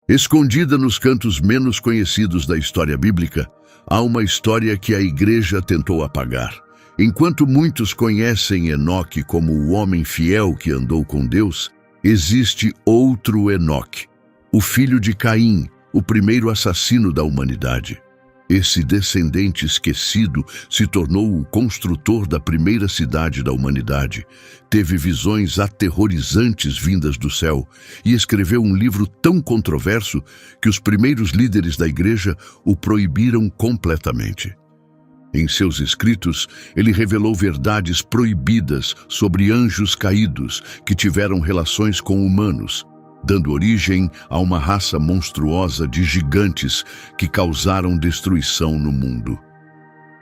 Escondida nos cantos menos conhecidos da história bíblica, há uma história que a igreja tentou apagar. Enquanto muitos conhecem Enoque como o homem fiel que andou com Deus, existe outro Enoque, o filho de Caim, o primeiro assassino da humanidade. Esse descendente esquecido se tornou o construtor da primeira cidade da humanidade, teve visões aterrorizantes vindas do céu e escreveu um livro tão controverso que os primeiros líderes da igreja o proibiram completamente. Em seus escritos, ele revelou verdades proibidas sobre anjos caídos que tiveram relações com humanos, dando origem a uma raça monstruosa de gigantes que causaram destruição no mundo.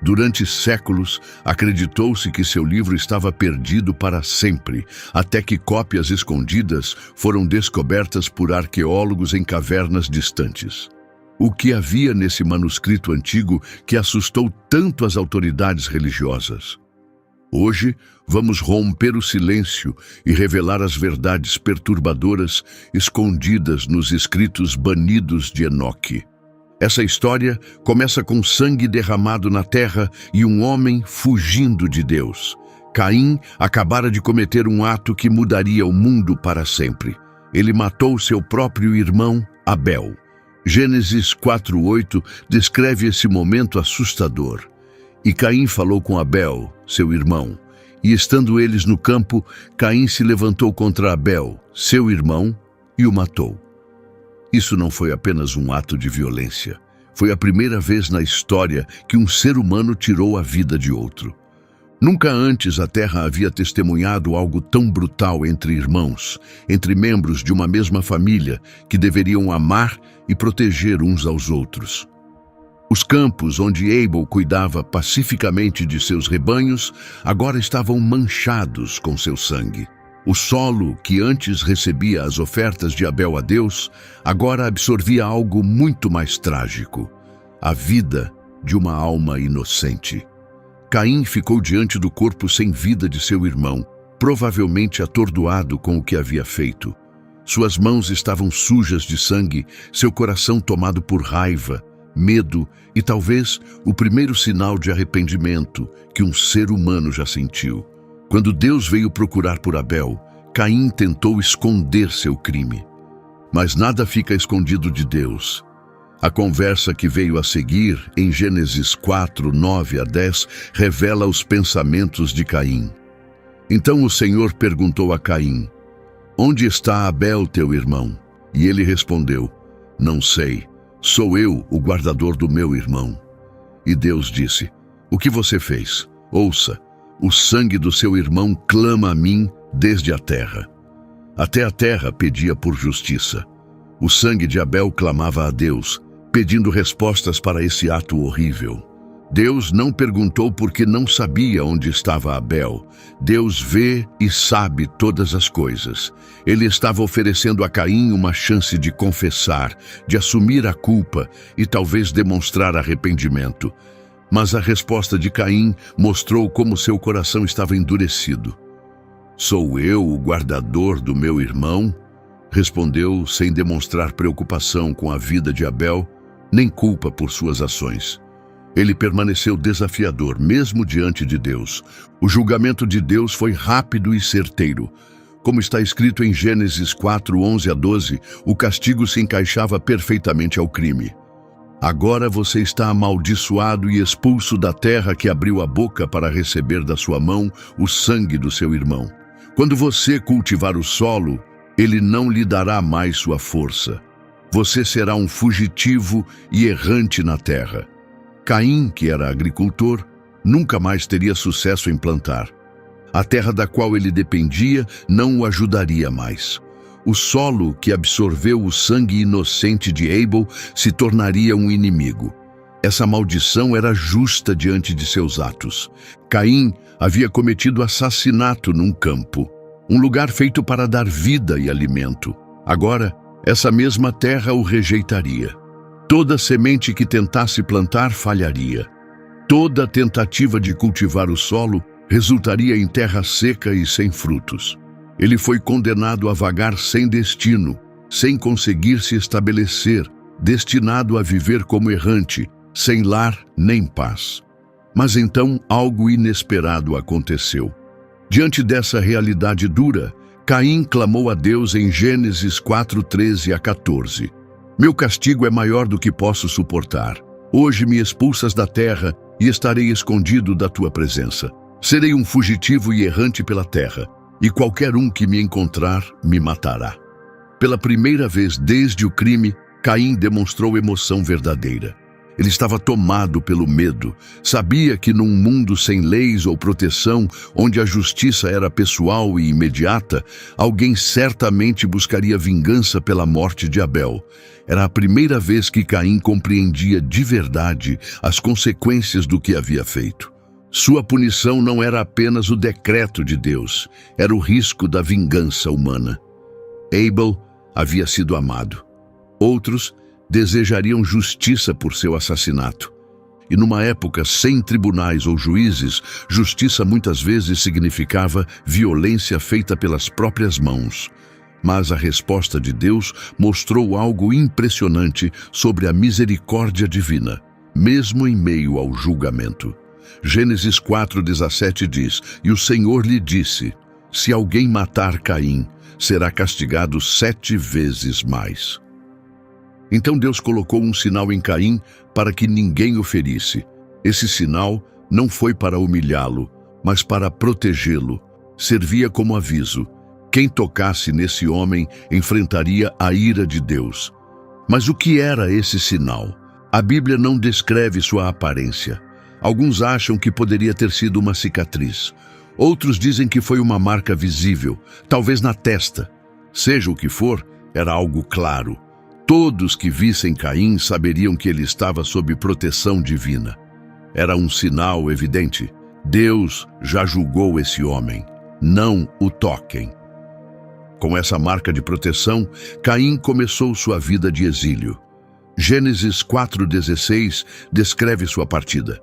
Durante séculos, acreditou-se que seu livro estava perdido para sempre, até que cópias escondidas foram descobertas por arqueólogos em cavernas distantes. O que havia nesse manuscrito antigo que assustou tanto as autoridades religiosas? Hoje, vamos romper o silêncio e revelar as verdades perturbadoras escondidas nos escritos banidos de Enoque. Essa história começa com sangue derramado na terra e um homem fugindo de Deus. Caim acabara de cometer um ato que mudaria o mundo para sempre. Ele matou seu próprio irmão, Abel. Gênesis 4:8 descreve esse momento assustador. E Caim falou com Abel, seu irmão, e estando eles no campo, Caim se levantou contra Abel, seu irmão, e o matou. Isso não foi apenas um ato de violência. Foi a primeira vez na história que um ser humano tirou a vida de outro. Nunca antes a Terra havia testemunhado algo tão brutal entre irmãos, entre membros de uma mesma família que deveriam amar e proteger uns aos outros. Os campos onde Abel cuidava pacificamente de seus rebanhos agora estavam manchados com seu sangue. O solo, que antes recebia as ofertas de Abel a Deus, agora absorvia algo muito mais trágico: a vida de uma alma inocente. Caim ficou diante do corpo sem vida de seu irmão, provavelmente atordoado com o que havia feito. Suas mãos estavam sujas de sangue, seu coração tomado por raiva, medo e talvez o primeiro sinal de arrependimento que um ser humano já sentiu. Quando Deus veio procurar por Abel, Caim tentou esconder seu crime. Mas nada fica escondido de Deus. A conversa que veio a seguir, em Gênesis 4:9-10, revela os pensamentos de Caim. Então o Senhor perguntou a Caim: "Onde está Abel, teu irmão?" E ele respondeu: "Não sei. Sou eu o guardador do meu irmão." E Deus disse: "O que você fez? Ouça, o sangue do seu irmão clama a mim desde a terra." Até a terra pedia por justiça. O sangue de Abel clamava a Deus, pedindo respostas para esse ato horrível. Deus não perguntou porque não sabia onde estava Abel. Deus vê e sabe todas as coisas. Ele estava oferecendo a Caim uma chance de confessar, de assumir a culpa e talvez demonstrar arrependimento. Mas a resposta de Caim mostrou como seu coração estava endurecido. "Sou eu o guardador do meu irmão?" Respondeu sem demonstrar preocupação com a vida de Abel, nem culpa por suas ações. Ele permaneceu desafiador, mesmo diante de Deus. O julgamento de Deus foi rápido e certeiro. Como está escrito em Gênesis 4:11-12, o castigo se encaixava perfeitamente ao crime. "Agora você está amaldiçoado e expulso da terra que abriu a boca para receber da sua mão o sangue do seu irmão. Quando você cultivar o solo, ele não lhe dará mais sua força. Você será um fugitivo e errante na terra." Caim, que era agricultor, nunca mais teria sucesso em plantar. A terra da qual ele dependia não o ajudaria mais. O solo que absorveu o sangue inocente de Abel se tornaria um inimigo. Essa maldição era justa diante de seus atos. Caim havia cometido assassinato num campo, um lugar feito para dar vida e alimento. Agora, essa mesma terra o rejeitaria. Toda semente que tentasse plantar falharia. Toda tentativa de cultivar o solo resultaria em terra seca e sem frutos. Ele foi condenado a vagar sem destino, sem conseguir se estabelecer, destinado a viver como errante, sem lar nem paz. Mas então algo inesperado aconteceu. Diante dessa realidade dura, Caim clamou a Deus em Gênesis 4:13-14. Meu castigo é maior do que posso suportar. Hoje me expulsas da terra e estarei escondido da tua presença. Serei um fugitivo e errante pela terra, e qualquer um que me encontrar me matará. Pela primeira vez desde o crime, Caim demonstrou emoção verdadeira. Ele estava tomado pelo medo. Sabia que num mundo sem leis ou proteção, onde a justiça era pessoal e imediata, alguém certamente buscaria vingança pela morte de Abel. Era a primeira vez que Caim compreendia de verdade as consequências do que havia feito. Sua punição não era apenas o decreto de Deus, era o risco da vingança humana. Abel havia sido amado. Outros desejariam justiça por seu assassinato. E numa época sem tribunais ou juízes, justiça muitas vezes significava violência feita pelas próprias mãos. Mas a resposta de Deus mostrou algo impressionante sobre a misericórdia divina, mesmo em meio ao julgamento. Gênesis 4:17 diz: E o Senhor lhe disse, se alguém matar Caim, será castigado 7 vezes mais. Então Deus colocou um sinal em Caim para que ninguém o ferisse. Esse sinal não foi para humilhá-lo, mas para protegê-lo. Servia como aviso. Quem tocasse nesse homem enfrentaria a ira de Deus. Mas o que era esse sinal? A Bíblia não descreve sua aparência. Alguns acham que poderia ter sido uma cicatriz. Outros dizem que foi uma marca visível, talvez na testa. Seja o que for, era algo claro. Todos que vissem Caim saberiam que ele estava sob proteção divina. Era um sinal evidente. Deus já julgou esse homem. Não o toquem. Com essa marca de proteção, Caim começou sua vida de exílio. Gênesis 4:16 descreve sua partida.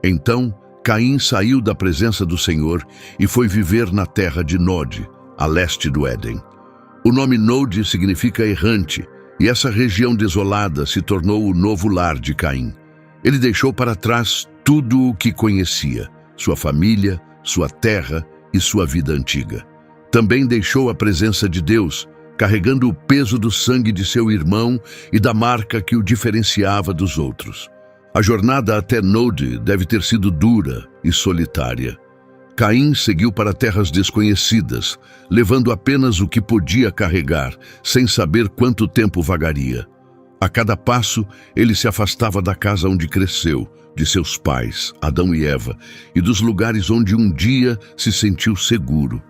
Então, Caim saiu da presença do Senhor e foi viver na terra de Nod, a leste do Éden. O nome Nod significa errante, e essa região desolada se tornou o novo lar de Caim. Ele deixou para trás tudo o que conhecia, sua família, sua terra e sua vida antiga. Também deixou a presença de Deus, carregando o peso do sangue de seu irmão e da marca que o diferenciava dos outros. A jornada até Nod deve ter sido dura e solitária. Caim seguiu para terras desconhecidas, levando apenas o que podia carregar, sem saber quanto tempo vagaria. A cada passo, ele se afastava da casa onde cresceu, de seus pais, Adão e Eva, e dos lugares onde um dia se sentiu seguro.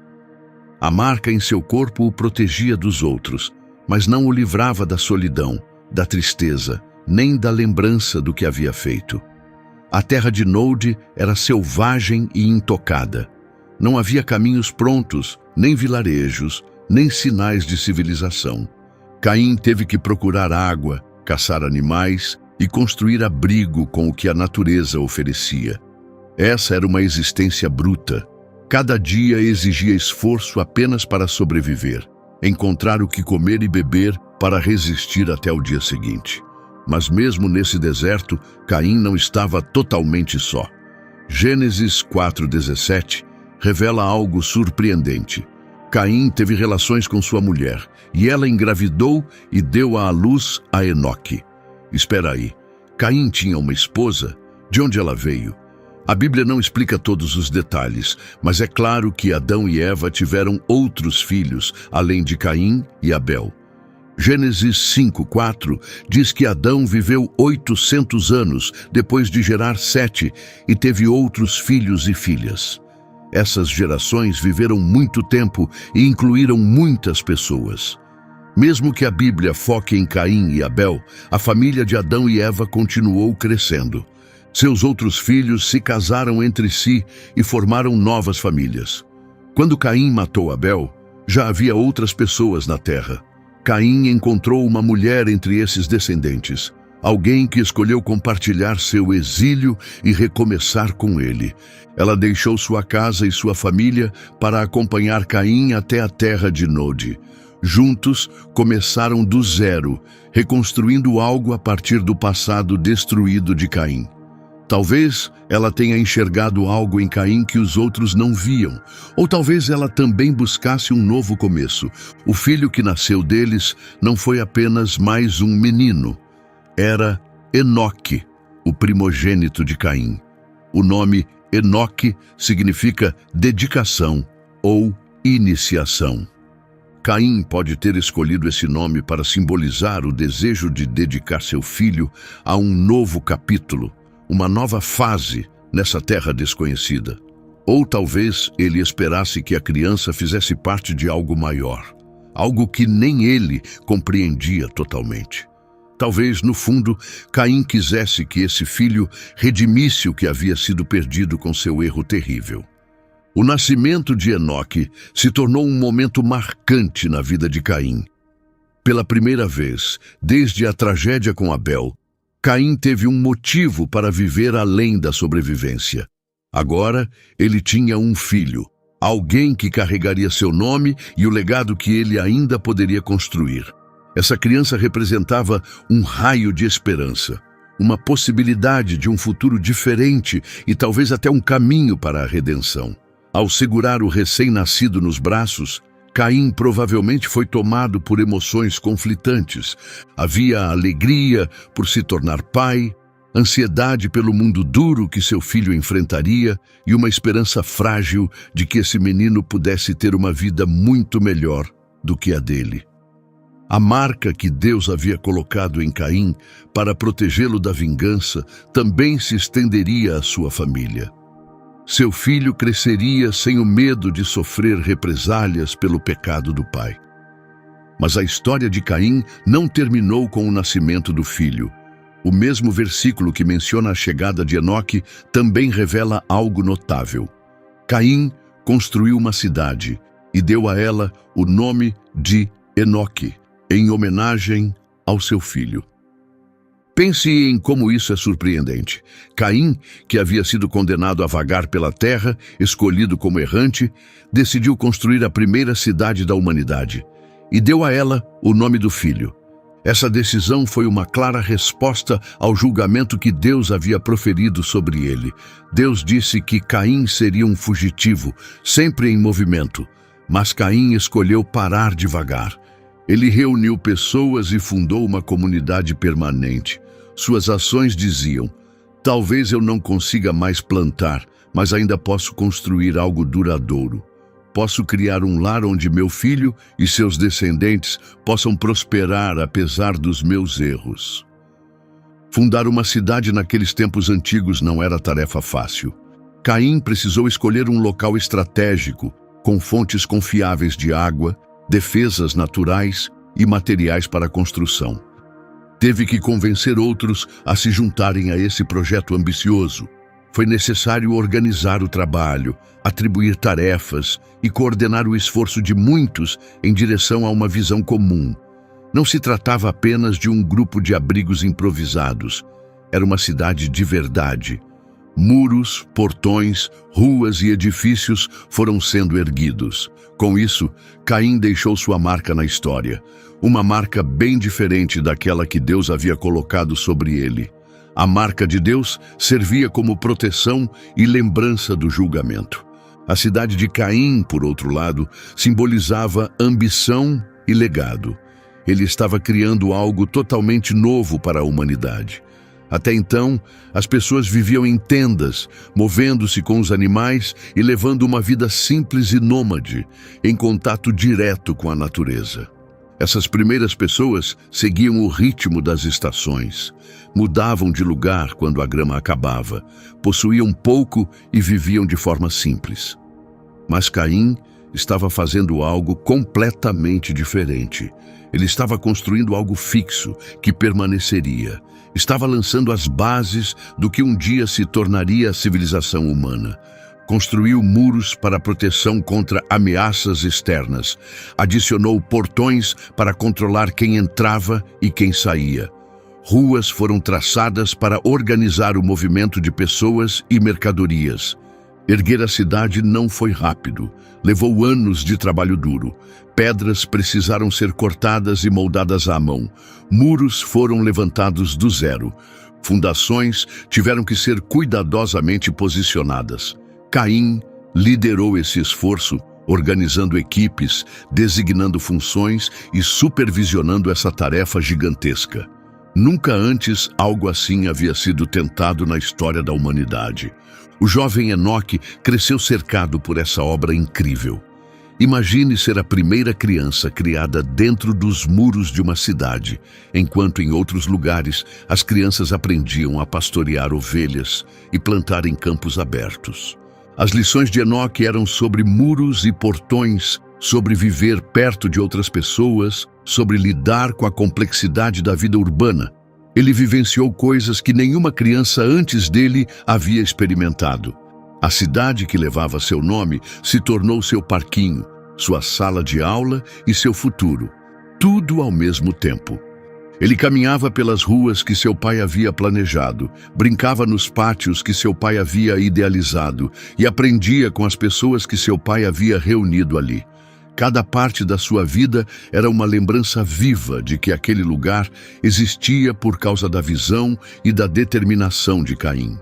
A marca em seu corpo o protegia dos outros, mas não o livrava da solidão, da tristeza, nem da lembrança do que havia feito. A terra de Nod era selvagem e intocada. Não havia caminhos prontos, nem vilarejos, nem sinais de civilização. Caim teve que procurar água, caçar animais e construir abrigo com o que a natureza oferecia. Essa era uma existência bruta. Cada dia exigia esforço apenas para sobreviver, encontrar o que comer e beber para resistir até o dia seguinte. Mas mesmo nesse deserto, Caim não estava totalmente só. Gênesis 4:17 revela algo surpreendente. Caim teve relações com sua mulher, e ela engravidou e deu à luz a Enoque. Espera aí, Caim tinha uma esposa? De onde ela veio? A Bíblia não explica todos os detalhes, mas é claro que Adão e Eva tiveram outros filhos, além de Caim e Abel. Gênesis 5:4 diz que Adão viveu 800 anos depois de gerar Sete e teve outros filhos e filhas. Essas gerações viveram muito tempo e incluíram muitas pessoas. Mesmo que a Bíblia foque em Caim e Abel, a família de Adão e Eva continuou crescendo. Seus outros filhos se casaram entre si e formaram novas famílias. Quando Caim matou Abel, já havia outras pessoas na terra. Caim encontrou uma mulher entre esses descendentes, alguém que escolheu compartilhar seu exílio e recomeçar com ele. Ela deixou sua casa e sua família para acompanhar Caim até a terra de Nod. Juntos, começaram do zero, reconstruindo algo a partir do passado destruído de Caim. Talvez ela tenha enxergado algo em Caim que os outros não viam, ou talvez ela também buscasse um novo começo. O filho que nasceu deles não foi apenas mais um menino. Era Enoque, o primogênito de Caim. O nome Enoque significa dedicação ou iniciação. Caim pode ter escolhido esse nome para simbolizar o desejo de dedicar seu filho a um novo capítulo, uma nova fase nessa terra desconhecida. Ou talvez ele esperasse que a criança fizesse parte de algo maior, algo que nem ele compreendia totalmente. Talvez, no fundo, Caim quisesse que esse filho redimisse o que havia sido perdido com seu erro terrível. O nascimento de Enoque se tornou um momento marcante na vida de Caim. Pela primeira vez, desde a tragédia com Abel, Caim teve um motivo para viver além da sobrevivência. Agora, ele tinha um filho, alguém que carregaria seu nome e o legado que ele ainda poderia construir. Essa criança representava um raio de esperança, uma possibilidade de um futuro diferente e talvez até um caminho para a redenção. Ao segurar o recém-nascido nos braços, Caim provavelmente foi tomado por emoções conflitantes. Havia alegria por se tornar pai, ansiedade pelo mundo duro que seu filho enfrentaria e uma esperança frágil de que esse menino pudesse ter uma vida muito melhor do que a dele. A marca que Deus havia colocado em Caim para protegê-lo da vingança também se estenderia à sua família. Seu filho cresceria sem o medo de sofrer represálias pelo pecado do pai. Mas a história de Caim não terminou com o nascimento do filho. O mesmo versículo que menciona a chegada de Enoque também revela algo notável. Caim construiu uma cidade e deu a ela o nome de Enoque, em homenagem ao seu filho. Pense em como isso é surpreendente. Caim, que havia sido condenado a vagar pela terra, escolhido como errante, decidiu construir a primeira cidade da humanidade e deu a ela o nome do filho. Essa decisão foi uma clara resposta ao julgamento que Deus havia proferido sobre ele. Deus disse que Caim seria um fugitivo, sempre em movimento, mas Caim escolheu parar de vagar. Ele reuniu pessoas e fundou uma comunidade permanente. Suas ações diziam: talvez eu não consiga mais plantar, mas ainda posso construir algo duradouro. Posso criar um lar onde meu filho e seus descendentes possam prosperar apesar dos meus erros. Fundar uma cidade naqueles tempos antigos não era tarefa fácil. Caim precisou escolher um local estratégico, com fontes confiáveis de água, defesas naturais e materiais para a construção. Teve que convencer outros a se juntarem a esse projeto ambicioso. Foi necessário organizar o trabalho, atribuir tarefas e coordenar o esforço de muitos em direção a uma visão comum. Não se tratava apenas de um grupo de abrigos improvisados. Era uma cidade de verdade. Muros, portões, ruas e edifícios foram sendo erguidos. Com isso, Caim deixou sua marca na história, uma marca bem diferente daquela que Deus havia colocado sobre ele. A marca de Deus servia como proteção e lembrança do julgamento. A cidade de Caim, por outro lado, simbolizava ambição e legado. Ele estava criando algo totalmente novo para a humanidade. Até então, as pessoas viviam em tendas, movendo-se com os animais e levando uma vida simples e nômade, em contato direto com a natureza. Essas primeiras pessoas seguiam o ritmo das estações, mudavam de lugar quando a grama acabava, possuíam pouco e viviam de forma simples. Mas Caim estava fazendo algo completamente diferente. Ele estava construindo algo fixo, que permaneceria. Estava lançando as bases do que um dia se tornaria a civilização humana. Construiu muros para proteção contra ameaças externas. Adicionou portões para controlar quem entrava e quem saía. Ruas foram traçadas para organizar o movimento de pessoas e mercadorias. Erguer a cidade não foi rápido. Levou anos de trabalho duro. Pedras precisaram ser cortadas e moldadas à mão. Muros foram levantados do zero. Fundações tiveram que ser cuidadosamente posicionadas. Caim liderou esse esforço, organizando equipes, designando funções e supervisionando essa tarefa gigantesca. Nunca antes algo assim havia sido tentado na história da humanidade. O jovem Enoque cresceu cercado por essa obra incrível. Imagine ser a primeira criança criada dentro dos muros de uma cidade, enquanto em outros lugares as crianças aprendiam a pastorear ovelhas e plantar em campos abertos. As lições de Enoque eram sobre muros e portões, sobre viver perto de outras pessoas, sobre lidar com a complexidade da vida urbana. Ele vivenciou coisas que nenhuma criança antes dele havia experimentado. A cidade que levava seu nome se tornou seu parquinho, sua sala de aula e seu futuro, tudo ao mesmo tempo. Ele caminhava pelas ruas que seu pai havia planejado, brincava nos pátios que seu pai havia idealizado e aprendia com as pessoas que seu pai havia reunido ali. Cada parte da sua vida era uma lembrança viva de que aquele lugar existia por causa da visão e da determinação de Caim.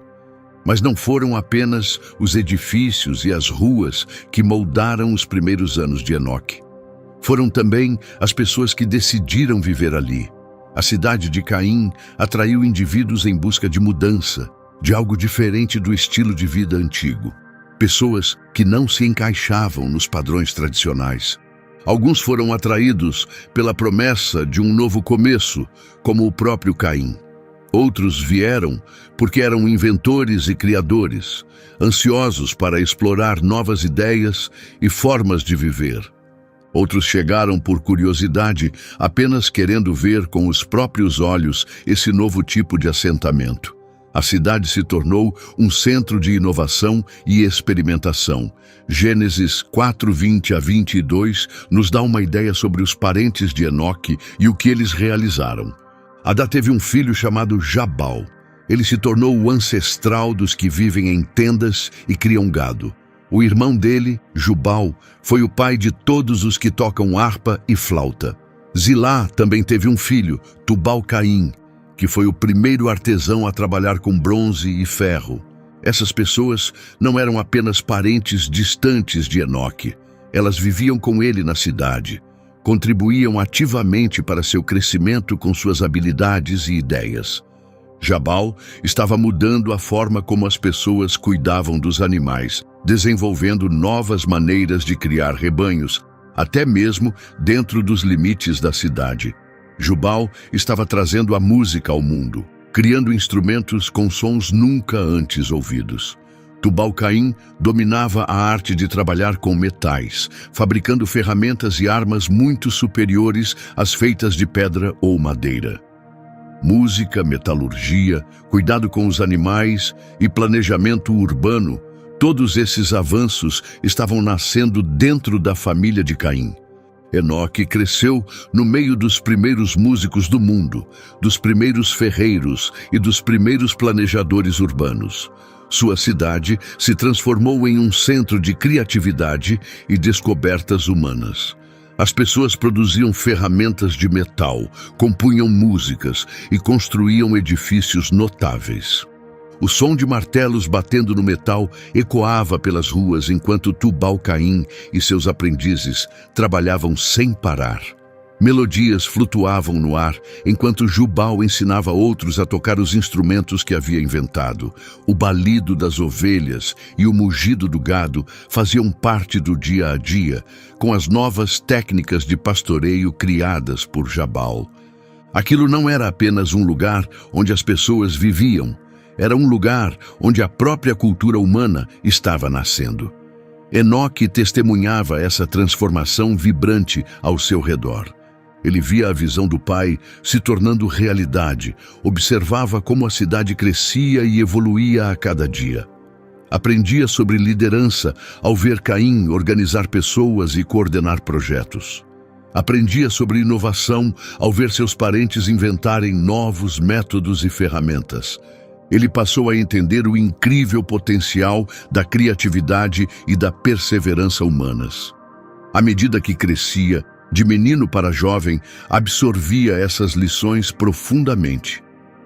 Mas não foram apenas os edifícios e as ruas que moldaram os primeiros anos de Enoque. Foram também as pessoas que decidiram viver ali. A cidade de Caim atraiu indivíduos em busca de mudança, de algo diferente do estilo de vida antigo. Pessoas que não se encaixavam nos padrões tradicionais. Alguns foram atraídos pela promessa de um novo começo, como o próprio Caim. Outros vieram porque eram inventores e criadores, ansiosos para explorar novas ideias e formas de viver. Outros chegaram por curiosidade, apenas querendo ver com os próprios olhos esse novo tipo de assentamento. A cidade se tornou um centro de inovação e experimentação. Gênesis 4:20-22 nos dá uma ideia sobre os parentes de Enoque e o que eles realizaram. Adá teve um filho chamado Jabal. Ele se tornou o ancestral dos que vivem em tendas e criam gado. O irmão dele, Jubal, foi o pai de todos os que tocam harpa e flauta. Zilá também teve um filho, Tubal-Caim, que foi o primeiro artesão a trabalhar com bronze e ferro. Essas pessoas não eram apenas parentes distantes de Enoque. Elas viviam com ele na cidade. Contribuíam ativamente para seu crescimento com suas habilidades e ideias. Jabal estava mudando a forma como as pessoas cuidavam dos animais, desenvolvendo novas maneiras de criar rebanhos, até mesmo dentro dos limites da cidade. Jubal estava trazendo a música ao mundo, criando instrumentos com sons nunca antes ouvidos. Tubal-Caim dominava a arte de trabalhar com metais, fabricando ferramentas e armas muito superiores às feitas de pedra ou madeira. Música, metalurgia, cuidado com os animais e planejamento urbano, todos esses avanços estavam nascendo dentro da família de Caim. Enoque cresceu no meio dos primeiros músicos do mundo, dos primeiros ferreiros e dos primeiros planejadores urbanos. Sua cidade se transformou em um centro de criatividade e descobertas humanas. As pessoas produziam ferramentas de metal, compunham músicas e construíam edifícios notáveis. O som de martelos batendo no metal ecoava pelas ruas enquanto Tubal-Caim e seus aprendizes trabalhavam sem parar. Melodias flutuavam no ar enquanto Jubal ensinava outros a tocar os instrumentos que havia inventado. O balido das ovelhas e o mugido do gado faziam parte do dia a dia, com as novas técnicas de pastoreio criadas por Jabal. Aquilo não era apenas um lugar onde as pessoas viviam, era um lugar onde a própria cultura humana estava nascendo. Enoque testemunhava essa transformação vibrante ao seu redor. Ele via a visão do pai se tornando realidade, observava como a cidade crescia e evoluía a cada dia. Aprendia sobre liderança ao ver Caim organizar pessoas e coordenar projetos. Aprendia sobre inovação ao ver seus parentes inventarem novos métodos e ferramentas. Ele passou a entender o incrível potencial da criatividade e da perseverança humanas. À medida que crescia, de menino para jovem, absorvia essas lições profundamente.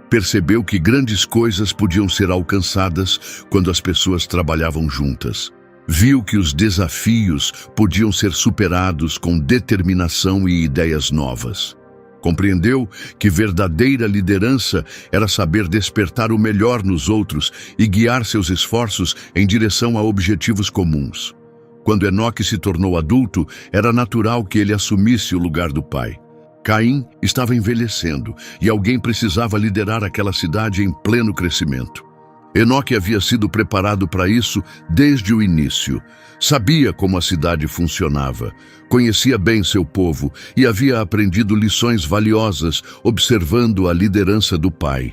Percebeu que grandes coisas podiam ser alcançadas quando as pessoas trabalhavam juntas. Viu que os desafios podiam ser superados com determinação e ideias novas. Compreendeu que verdadeira liderança era saber despertar o melhor nos outros e guiar seus esforços em direção a objetivos comuns. Quando Enoque se tornou adulto, era natural que ele assumisse o lugar do pai. Caim estava envelhecendo e alguém precisava liderar aquela cidade em pleno crescimento. Enoque havia sido preparado para isso desde o início. Sabia como a cidade funcionava, conhecia bem seu povo e havia aprendido lições valiosas observando a liderança do pai.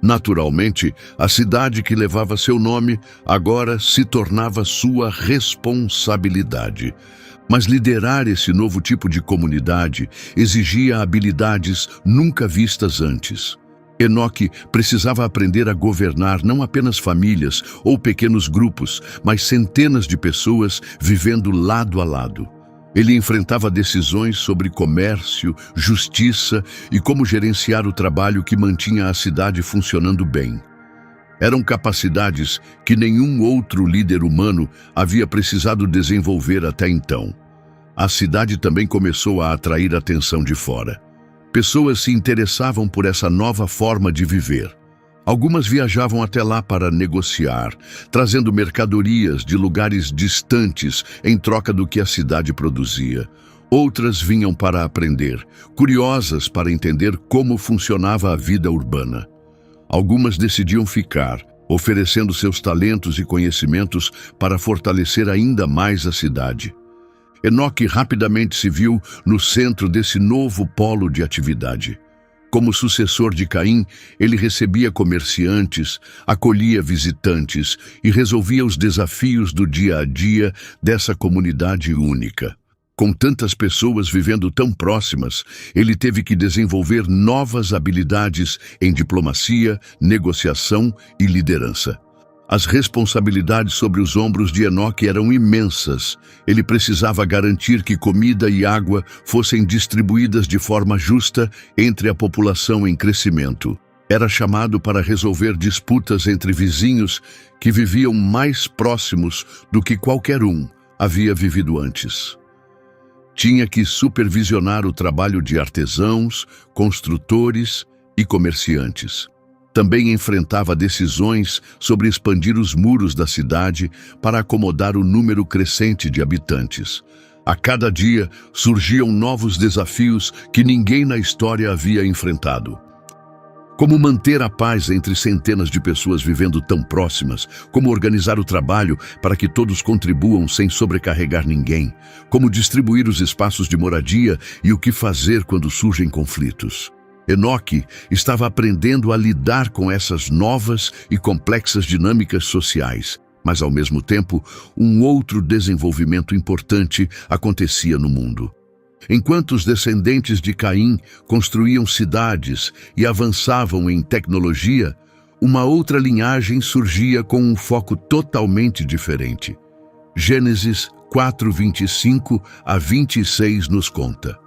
Naturalmente, a cidade que levava seu nome agora se tornava sua responsabilidade. Mas liderar esse novo tipo de comunidade exigia habilidades nunca vistas antes. Enoque precisava aprender a governar não apenas famílias ou pequenos grupos, mas centenas de pessoas vivendo lado a lado. Ele enfrentava decisões sobre comércio, justiça e como gerenciar o trabalho que mantinha a cidade funcionando bem. Eram capacidades que nenhum outro líder humano havia precisado desenvolver até então. A cidade também começou a atrair atenção de fora. Pessoas se interessavam por essa nova forma de viver. Algumas viajavam até lá para negociar, trazendo mercadorias de lugares distantes em troca do que a cidade produzia. Outras vinham para aprender, curiosas para entender como funcionava a vida urbana. Algumas decidiam ficar, oferecendo seus talentos e conhecimentos para fortalecer ainda mais a cidade. Enoque rapidamente se viu no centro desse novo polo de atividade. Como sucessor de Caim, ele recebia comerciantes, acolhia visitantes e resolvia os desafios do dia a dia dessa comunidade única. Com tantas pessoas vivendo tão próximas, ele teve que desenvolver novas habilidades em diplomacia, negociação e liderança. As responsabilidades sobre os ombros de Enoque eram imensas. Ele precisava garantir que comida e água fossem distribuídas de forma justa entre a população em crescimento. Era chamado para resolver disputas entre vizinhos que viviam mais próximos do que qualquer um havia vivido antes. Tinha que supervisionar o trabalho de artesãos, construtores e comerciantes. Também enfrentava decisões sobre expandir os muros da cidade para acomodar o número crescente de habitantes. A cada dia surgiam novos desafios que ninguém na história havia enfrentado. Como manter a paz entre centenas de pessoas vivendo tão próximas, como organizar o trabalho para que todos contribuam sem sobrecarregar ninguém, como distribuir os espaços de moradia e o que fazer quando surgem conflitos. Enoque estava aprendendo a lidar com essas novas e complexas dinâmicas sociais, mas ao mesmo tempo, um outro desenvolvimento importante acontecia no mundo. Enquanto os descendentes de Caim construíam cidades e avançavam em tecnologia, uma outra linhagem surgia com um foco totalmente diferente. Gênesis 4:25 a 26 nos conta.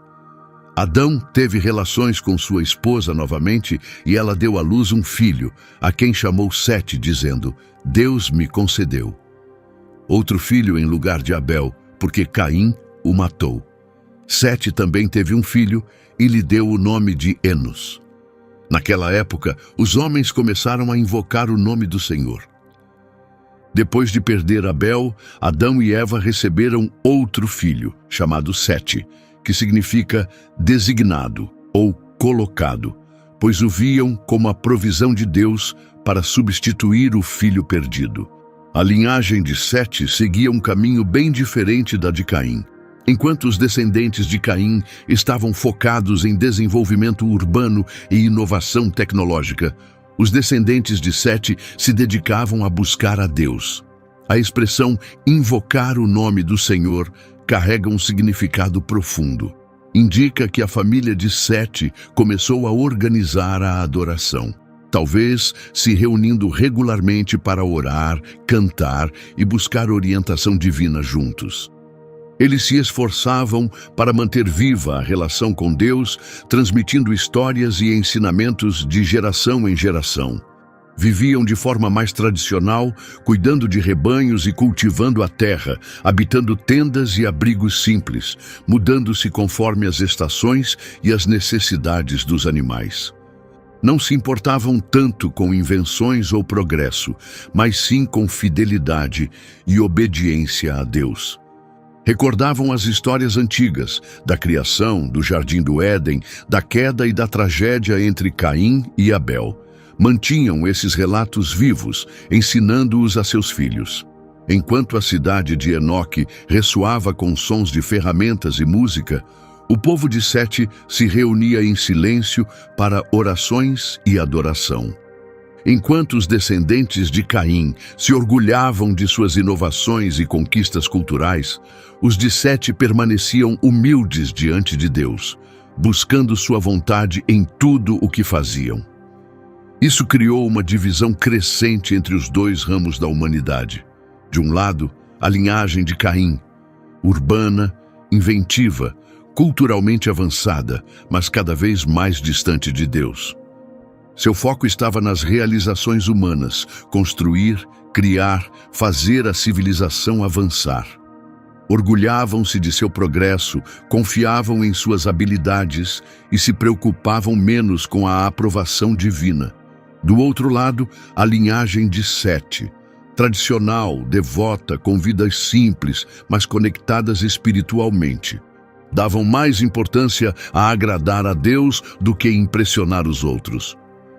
Adão teve relações com sua esposa novamente e ela deu à luz um filho, a quem chamou Sete, dizendo: Deus me concedeu outro filho em lugar de Abel, porque Caim o matou. Sete também teve um filho e lhe deu o nome de Enos. Naquela época, os homens começaram a invocar o nome do Senhor. Depois de perder Abel, Adão e Eva receberam outro filho, chamado Sete, que significa designado ou colocado, pois o viam como a provisão de Deus para substituir o filho perdido. A linhagem de Sete seguia um caminho bem diferente da de Caim. Enquanto os descendentes de Caim estavam focados em desenvolvimento urbano e inovação tecnológica, os descendentes de Sete se dedicavam a buscar a Deus. A expressão invocar o nome do Senhor carrega um significado profundo. Indica que a família de Sete começou a organizar a adoração. talvez se reunindo regularmente para orar, cantar e buscar orientação divina juntos. Eles se esforçavam para manter viva a relação com Deus, transmitindo histórias e ensinamentos de geração em geração. Viviam de forma mais tradicional, cuidando de rebanhos e cultivando a terra, habitando tendas e abrigos simples, mudando-se conforme as estações e as necessidades dos animais. Não se importavam tanto com invenções ou progresso, mas sim com fidelidade e obediência a Deus. Recordavam as histórias antigas, da criação, do Jardim do Éden, da queda e da tragédia entre Caim e Abel. Mantinham esses relatos vivos, ensinando-os a seus filhos. Enquanto a cidade de Enoque ressoava com sons de ferramentas e música, o povo de Sete se reunia em silêncio para orações e adoração. Enquanto os descendentes de Caim se orgulhavam de suas inovações e conquistas culturais, os de Sete permaneciam humildes diante de Deus, buscando sua vontade em tudo o que faziam. Isso criou uma divisão crescente entre os dois ramos da humanidade. De um lado, a linhagem de Caim, urbana, inventiva, culturalmente avançada, mas cada vez mais distante de Deus. Seu foco estava nas realizações humanas, construir, criar, fazer a civilização avançar. Orgulhavam-se de seu progresso, confiavam em suas habilidades e se preocupavam menos com a aprovação divina. Do outro lado, a linhagem de Sete, tradicional, devota, com vidas simples, mas conectadas espiritualmente. Davam mais importância a agradar a Deus do que impressionar os outros.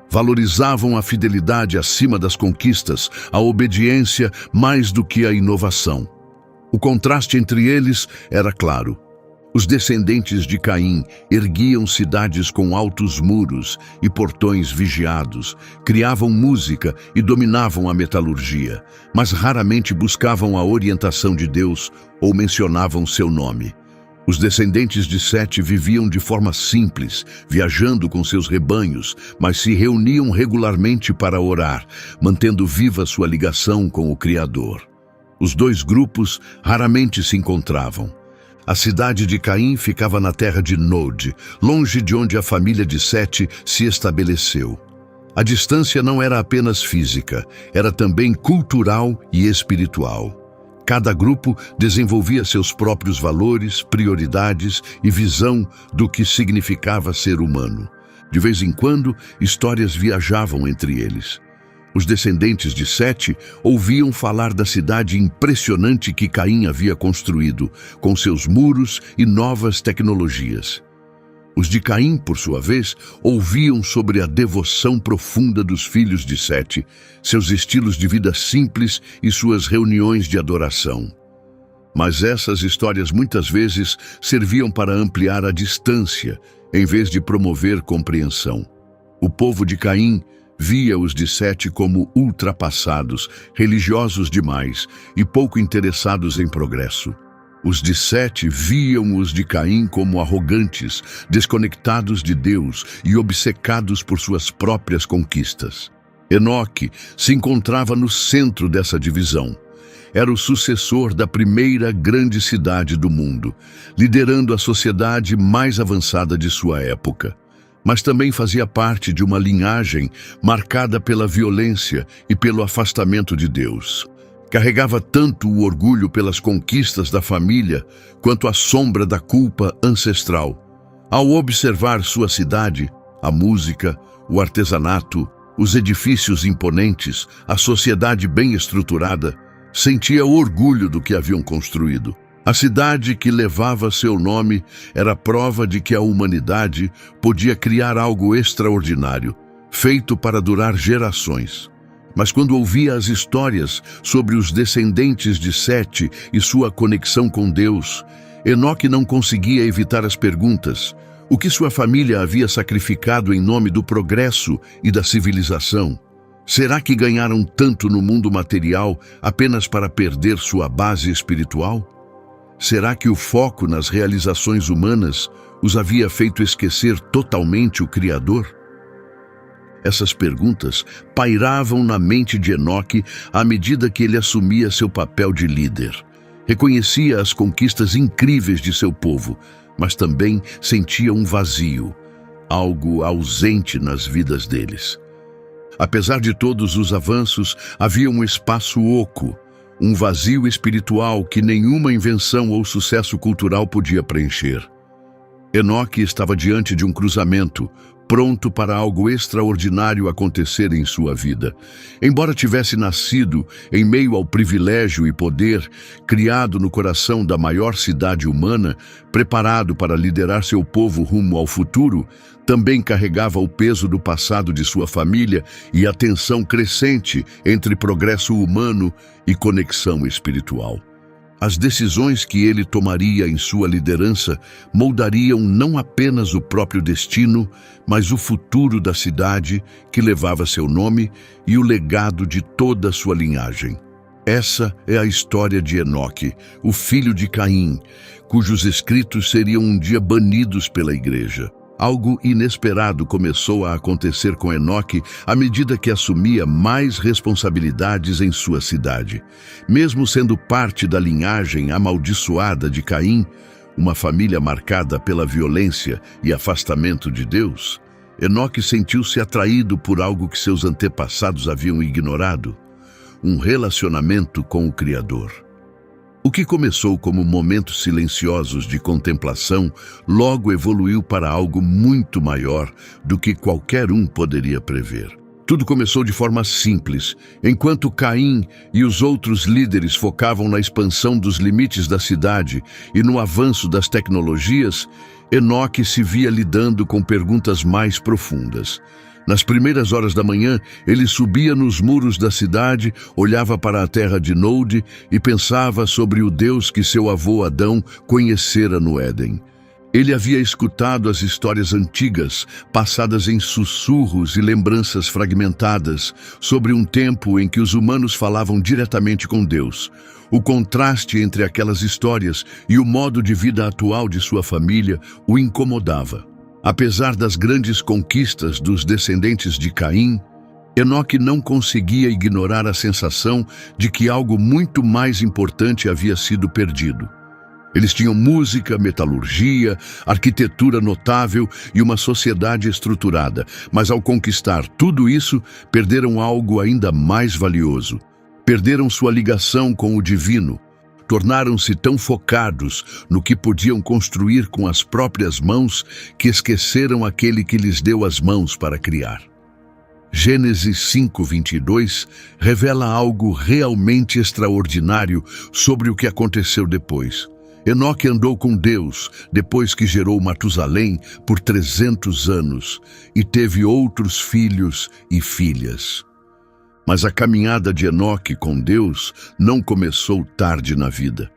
Valorizavam a fidelidade acima das conquistas, a obediência mais do que a inovação. O contraste entre eles era claro. Os descendentes de Caim erguiam cidades com altos muros e portões vigiados, criavam música e dominavam a metalurgia, mas raramente buscavam a orientação de Deus ou mencionavam seu nome. Os descendentes de Sete viviam de forma simples, viajando com seus rebanhos, mas se reuniam regularmente para orar, mantendo viva sua ligação com o Criador. Os dois grupos raramente se encontravam. A cidade de Caim ficava na terra de Nod, longe de onde a família de Sete se estabeleceu. A distância não era apenas física, era também cultural e espiritual. Cada grupo desenvolvia seus próprios valores, prioridades e visão do que significava ser humano. De vez em quando, histórias viajavam entre eles. Os descendentes de Sete ouviam falar da cidade impressionante que Caim havia construído, com seus muros e novas tecnologias. Os de Caim, por sua vez, ouviam sobre a devoção profunda dos filhos de Sete, seus estilos de vida simples e suas reuniões de adoração. Mas essas histórias muitas vezes serviam para ampliar a distância, em vez de promover compreensão. O povo de Caim via os de Sete como ultrapassados, religiosos demais e pouco interessados em progresso. Os de Sete viam os de Caim como arrogantes, desconectados de Deus e obcecados por suas próprias conquistas. Enoque se encontrava no centro dessa divisão. Era o sucessor da primeira grande cidade do mundo, liderando a sociedade mais avançada de sua época. Mas também fazia parte de uma linhagem marcada pela violência e pelo afastamento de Deus. Carregava tanto o orgulho pelas conquistas da família quanto a sombra da culpa ancestral. Ao observar sua cidade, a música, o artesanato, os edifícios imponentes, a sociedade bem estruturada, sentia orgulho do que haviam construído. A cidade que levava seu nome era prova de que a humanidade podia criar algo extraordinário, feito para durar gerações. Mas quando ouvia as histórias sobre os descendentes de Sete e sua conexão com Deus, Enoque não conseguia evitar as perguntas: o que sua família havia sacrificado em nome do progresso e da civilização? Será que ganharam tanto no mundo material apenas para perder sua base espiritual? Será que o foco nas realizações humanas os havia feito esquecer totalmente o Criador? Essas perguntas pairavam na mente de Enoque à medida que ele assumia seu papel de líder. Reconhecia as conquistas incríveis de seu povo, mas também sentia um vazio, algo ausente nas vidas deles. Apesar de todos os avanços, havia um espaço oco, um vazio espiritual que nenhuma invenção ou sucesso cultural podia preencher. Enoque estava diante de um cruzamento, pronto para algo extraordinário acontecer em sua vida. Embora tivesse nascido em meio ao privilégio e poder, criado no coração da maior cidade humana, preparado para liderar seu povo rumo ao futuro, também carregava o peso do passado de sua família e a tensão crescente entre progresso humano e conexão espiritual. As decisões que ele tomaria em sua liderança moldariam não apenas o próprio destino, mas o futuro da cidade que levava seu nome e o legado de toda a sua linhagem. Essa é a história de Enoque, o filho de Caim, cujos escritos seriam um dia banidos pela igreja. Algo inesperado começou a acontecer com Enoque à medida que assumia mais responsabilidades em sua cidade. Mesmo sendo parte da linhagem amaldiçoada de Caim, uma família marcada pela violência e afastamento de Deus, Enoque sentiu-se atraído por algo que seus antepassados haviam ignorado: um relacionamento com o Criador. O que começou como momentos silenciosos de contemplação, logo evoluiu para algo muito maior do que qualquer um poderia prever. Tudo começou de forma simples. Enquanto Caim e os outros líderes focavam na expansão dos limites da cidade e no avanço das tecnologias, Enoque se via lidando com perguntas mais profundas. Nas primeiras horas da manhã, ele subia nos muros da cidade, olhava para a terra de Nod e pensava sobre o Deus que seu avô Adão conhecera no Éden. Ele havia escutado as histórias antigas, passadas em sussurros e lembranças fragmentadas, sobre um tempo em que os humanos falavam diretamente com Deus. O contraste entre aquelas histórias e o modo de vida atual de sua família o incomodava. Apesar das grandes conquistas dos descendentes de Caim, Enoque não conseguia ignorar a sensação de que algo muito mais importante havia sido perdido. Eles tinham música, metalurgia, arquitetura notável e uma sociedade estruturada, mas ao conquistar tudo isso, perderam algo ainda mais valioso. Perderam sua ligação com o divino. Tornaram-se tão focados no que podiam construir com as próprias mãos que esqueceram aquele que lhes deu as mãos para criar. Gênesis 5:22 revela algo realmente extraordinário sobre o que aconteceu depois. Enoque andou com Deus depois que gerou Matusalém por 300 anos e teve outros filhos e filhas. Mas a caminhada de Enoque com Deus não começou tarde na vida.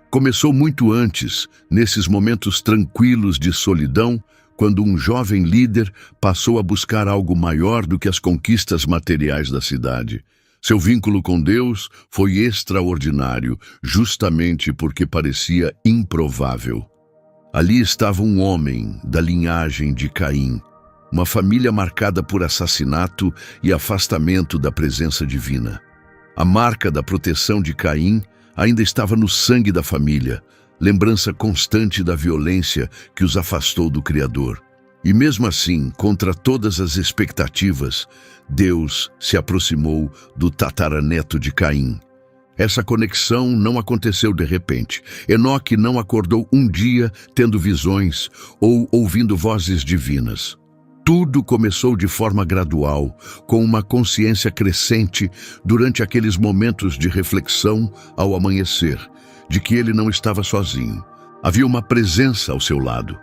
Começou muito antes, nesses momentos tranquilos de solidão, quando um jovem líder passou a buscar algo maior do que as conquistas materiais da cidade. Seu vínculo com Deus foi extraordinário, justamente porque parecia improvável. Ali estava um homem da linhagem de Caim, uma família marcada por assassinato e afastamento da presença divina. A marca da proteção de Caim ainda estava no sangue da família, lembrança constante da violência que os afastou do Criador. E mesmo assim, contra todas as expectativas, Deus se aproximou do tataraneto de Caim. Essa conexão não aconteceu de repente. Enoque não acordou um dia tendo visões ou ouvindo vozes divinas. Tudo começou de forma gradual, com uma consciência crescente durante aqueles momentos de reflexão ao amanhecer, de que ele não estava sozinho. Havia uma presença ao seu lado,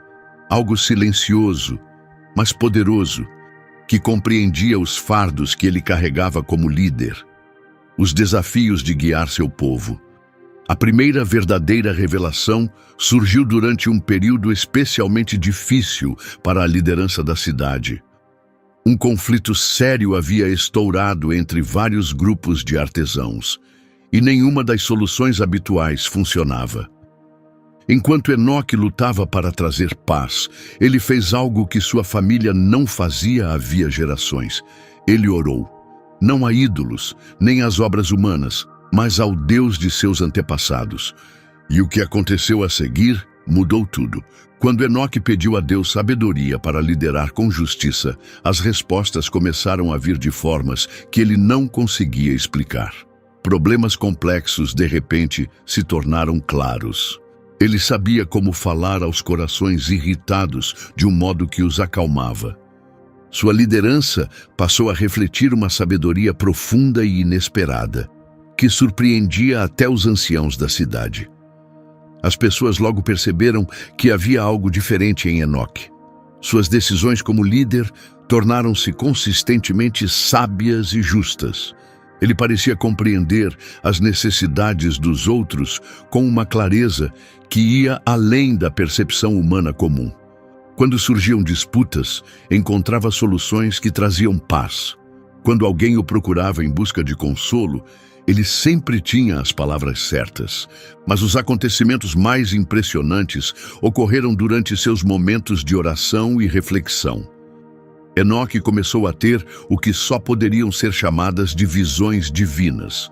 algo silencioso, mas poderoso, que compreendia os fardos que ele carregava como líder, os desafios de guiar seu povo. A primeira verdadeira revelação surgiu durante um período especialmente difícil para a liderança da cidade. Um conflito sério havia estourado entre vários grupos de artesãos, e nenhuma das soluções habituais funcionava. Enquanto Enoque lutava para trazer paz, ele fez algo que sua família não fazia havia gerações. Ele orou, não a ídolos, nem às obras humanas, mas ao Deus de seus antepassados. E o que aconteceu a seguir mudou tudo. Quando Enoque pediu a Deus sabedoria para liderar com justiça, as respostas começaram a vir de formas que ele não conseguia explicar. Problemas complexos, de repente, se tornaram claros. Ele sabia como falar aos corações irritados de um modo que os acalmava. Sua liderança passou a refletir uma sabedoria profunda e inesperada, que surpreendia até os anciãos da cidade. As pessoas logo perceberam que havia algo diferente em Enoque. Suas decisões como líder tornaram-se consistentemente sábias e justas. Ele parecia compreender as necessidades dos outros com uma clareza que ia além da percepção humana comum. Quando surgiam disputas, encontrava soluções que traziam paz. Quando alguém o procurava em busca de consolo, ele sempre tinha as palavras certas. Mas os acontecimentos mais impressionantes ocorreram durante seus momentos de oração e reflexão. Enoque começou a ter o que só poderiam ser chamadas de visões divinas.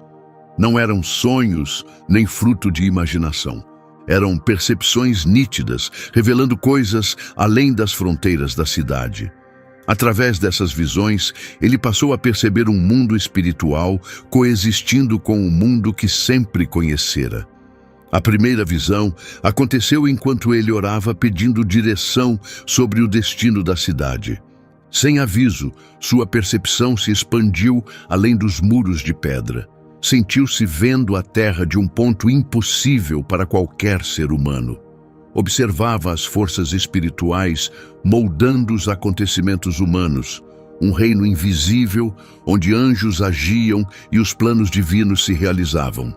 Não eram sonhos nem fruto de imaginação. Eram percepções nítidas, revelando coisas além das fronteiras da cidade. Através dessas visões, ele passou a perceber um mundo espiritual coexistindo com o mundo que sempre conhecera. A primeira visão aconteceu enquanto ele orava pedindo direção sobre o destino da cidade. Sem aviso, sua percepção se expandiu além dos muros de pedra. Sentiu-se vendo a terra de um ponto impossível para qualquer ser humano. Observava as forças espirituais moldando os acontecimentos humanos, um reino invisível onde anjos agiam e os planos divinos se realizavam.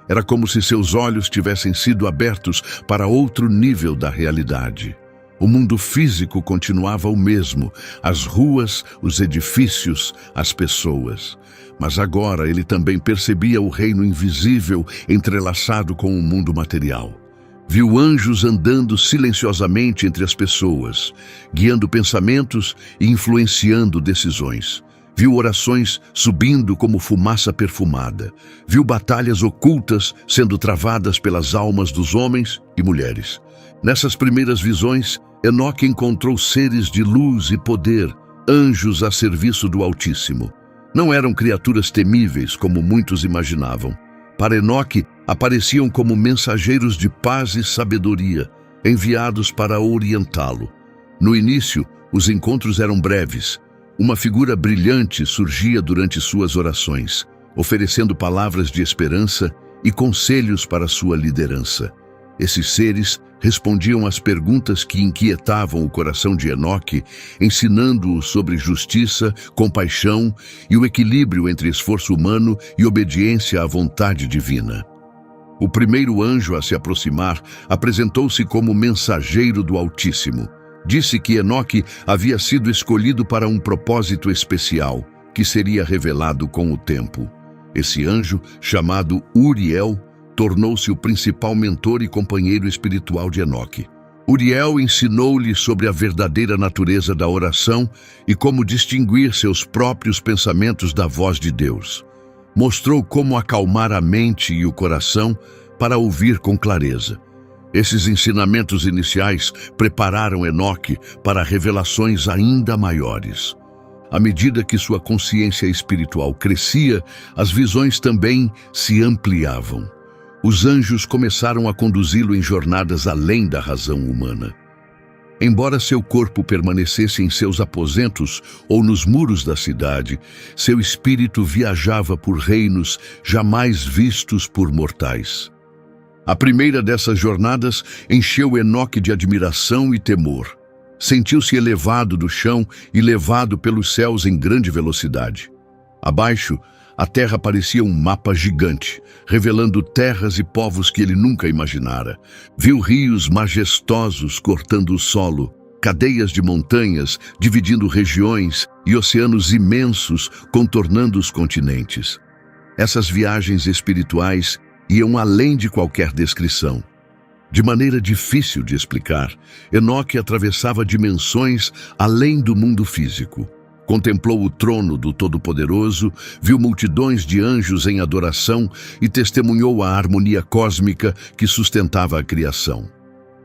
Era como se seus olhos tivessem sido abertos para outro nível da realidade. O mundo físico continuava o mesmo, as ruas, os edifícios, as pessoas. Mas agora ele também percebia o reino invisível entrelaçado com o mundo material. Viu anjos andando silenciosamente entre as pessoas, guiando pensamentos e influenciando decisões. Viu orações subindo como fumaça perfumada. Viu batalhas ocultas sendo travadas pelas almas dos homens e mulheres. Nessas primeiras visões, Enoque encontrou seres de luz e poder, anjos a serviço do Altíssimo. Não eram criaturas temíveis, como muitos imaginavam. Para Enoque, apareciam como mensageiros de paz e sabedoria, enviados para orientá-lo. No início, os encontros eram breves. Uma figura brilhante surgia durante suas orações, oferecendo palavras de esperança e conselhos para sua liderança. Esses seres respondiam às perguntas que inquietavam o coração de Enoque, ensinando-o sobre justiça, compaixão e o equilíbrio entre esforço humano e obediência à vontade divina. O primeiro anjo a se aproximar apresentou-se como mensageiro do Altíssimo. Disse que Enoque havia sido escolhido para um propósito especial, que seria revelado com o tempo. Esse anjo, chamado Uriel, tornou-se o principal mentor e companheiro espiritual de Enoque. Uriel ensinou-lhe sobre a verdadeira natureza da oração e como distinguir seus próprios pensamentos da voz de Deus. Mostrou como acalmar a mente e o coração para ouvir com clareza. Esses ensinamentos iniciais prepararam Enoque para revelações ainda maiores. À medida que sua consciência espiritual crescia, as visões também se ampliavam. Os anjos começaram a conduzi-lo em jornadas além da razão humana. Embora seu corpo permanecesse em seus aposentos ou nos muros da cidade, seu espírito viajava por reinos jamais vistos por mortais. A primeira dessas jornadas encheu Enoque de admiração e temor. Sentiu-se elevado do chão e levado pelos céus em grande velocidade. Abaixo, a terra parecia um mapa gigante, revelando terras e povos que ele nunca imaginara. Viu rios majestosos cortando o solo, cadeias de montanhas dividindo regiões e oceanos imensos contornando os continentes. Essas viagens espirituais iam além de qualquer descrição. De maneira difícil de explicar, Enoque atravessava dimensões além do mundo físico. Contemplou o trono do Todo-Poderoso, viu multidões de anjos em adoração e testemunhou a harmonia cósmica que sustentava a criação.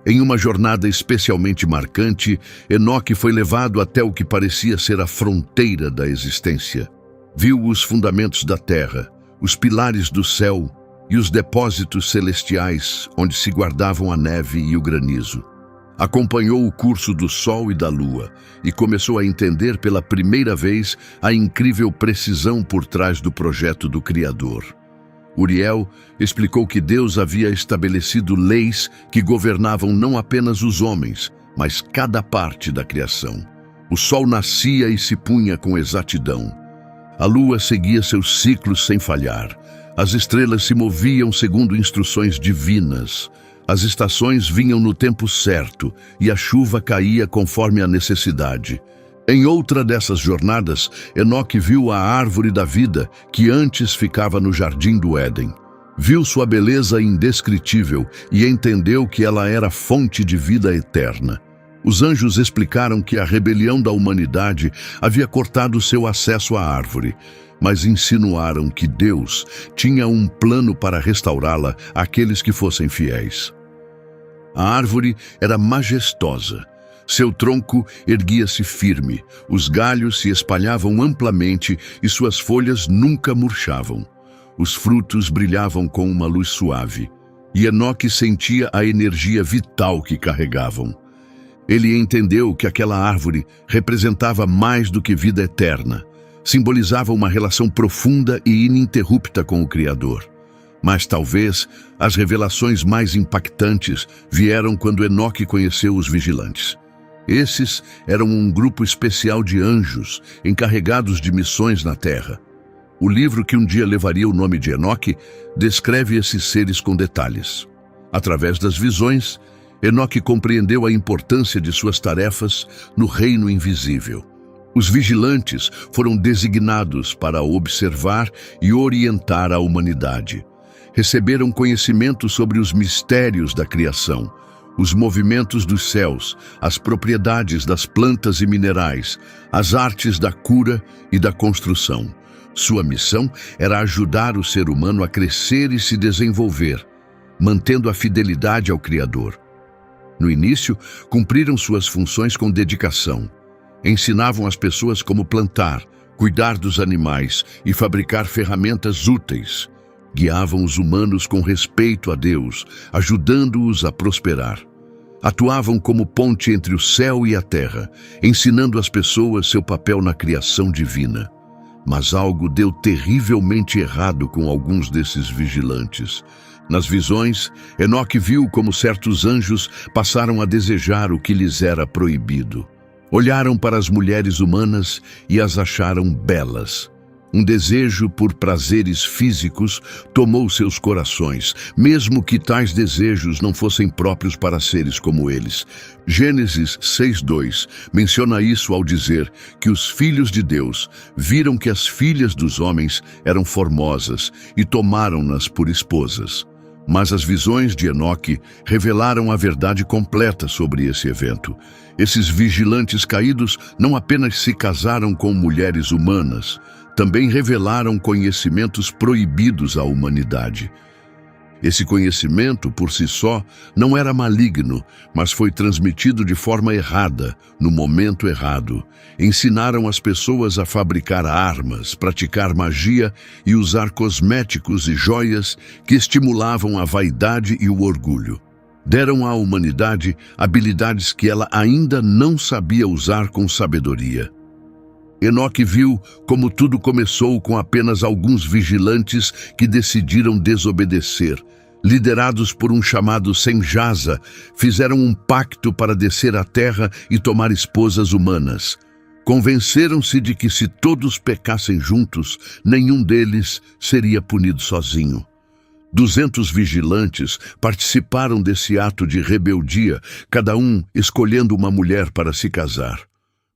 Em uma jornada especialmente marcante, Enoque foi levado até o que parecia ser a fronteira da existência. Viu os fundamentos da terra, os pilares do céu e os depósitos celestiais onde se guardavam a neve e o granizo. Acompanhou o curso do sol e da lua e começou a entender pela primeira vez a incrível precisão por trás do projeto do Criador. Uriel explicou que Deus havia estabelecido leis que governavam não apenas os homens, mas cada parte da criação. O sol nascia e se punha com exatidão. A lua seguia seus ciclos sem falhar. As estrelas se moviam segundo instruções divinas. As estações vinham no tempo certo e a chuva caía conforme a necessidade. Em outra dessas jornadas, Enoque viu a árvore da vida que antes ficava no jardim do Éden. Viu sua beleza indescritível e entendeu que ela era fonte de vida eterna. Os anjos explicaram que a rebelião da humanidade havia cortado seu acesso à árvore, mas insinuaram que Deus tinha um plano para restaurá-la àqueles que fossem fiéis. A árvore era majestosa. Seu tronco erguia-se firme, os galhos se espalhavam amplamente e suas folhas nunca murchavam. Os frutos brilhavam com uma luz suave, e Enoque sentia a energia vital que carregavam. Ele entendeu que aquela árvore representava mais do que vida eterna. Simbolizava uma relação profunda e ininterrupta com o Criador. Mas talvez as revelações mais impactantes vieram quando Enoque conheceu os vigilantes. Esses eram um grupo especial de anjos encarregados de missões na terra. O livro que um dia levaria o nome de Enoque descreve esses seres com detalhes. Através das visões, Enoque compreendeu a importância de suas tarefas no reino invisível. Os vigilantes foram designados para observar e orientar a humanidade. Receberam conhecimento sobre os mistérios da criação, os movimentos dos céus, as propriedades das plantas e minerais, as artes da cura e da construção. Sua missão era ajudar o ser humano a crescer e se desenvolver, mantendo a fidelidade ao Criador. No início, cumpriram suas funções com dedicação. Ensinavam as pessoas como plantar, cuidar dos animais e fabricar ferramentas úteis. Guiavam os humanos com respeito a Deus, ajudando-os a prosperar. Atuavam como ponte entre o céu e a terra, ensinando às pessoas seu papel na criação divina. Mas algo deu terrivelmente errado com alguns desses vigilantes. Nas visões, Enoque viu como certos anjos passaram a desejar o que lhes era proibido. Olharam para as mulheres humanas e as acharam belas. Um desejo por prazeres físicos tomou seus corações, mesmo que tais desejos não fossem próprios para seres como eles. Gênesis 6:2 menciona isso ao dizer que os filhos de Deus viram que as filhas dos homens eram formosas e tomaram-nas por esposas. Mas as visões de Enoque revelaram a verdade completa sobre esse evento. Esses vigilantes caídos não apenas se casaram com mulheres humanas, também revelaram conhecimentos proibidos à humanidade. Esse conhecimento, por si só, não era maligno, mas foi transmitido de forma errada, no momento errado. Ensinaram as pessoas a fabricar armas, praticar magia e usar cosméticos e joias que estimulavam a vaidade e o orgulho. Deram à humanidade habilidades que ela ainda não sabia usar com sabedoria. Enoque viu como tudo começou com apenas alguns vigilantes que decidiram desobedecer. Liderados por um chamado Senjasa, fizeram um pacto para descer à terra e tomar esposas humanas. Convenceram-se de que se todos pecassem juntos, nenhum deles seria punido sozinho. 200 vigilantes participaram desse ato de rebeldia, cada um escolhendo uma mulher para se casar.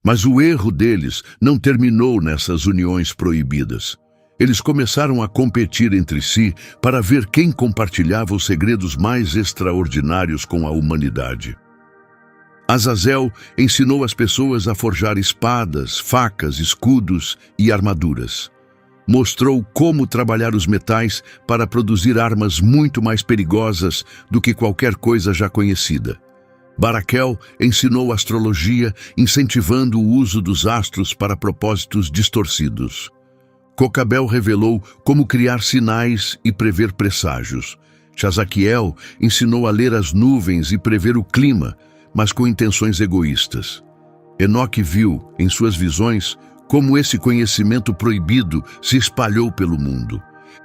Mas o erro deles não terminou nessas uniões proibidas. Eles começaram a competir entre si para ver quem compartilhava os segredos mais extraordinários com a humanidade. Azazel ensinou as pessoas a forjar espadas, facas, escudos e armaduras. Mostrou como trabalhar os metais para produzir armas muito mais perigosas do que qualquer coisa já conhecida. Baraquel ensinou astrologia, incentivando o uso dos astros para propósitos distorcidos. Cocabel revelou como criar sinais e prever presságios. Chazaquiel ensinou a ler as nuvens e prever o clima, mas com intenções egoístas. Enoque viu, em suas visões, como esse conhecimento proibido se espalhou pelo mundo.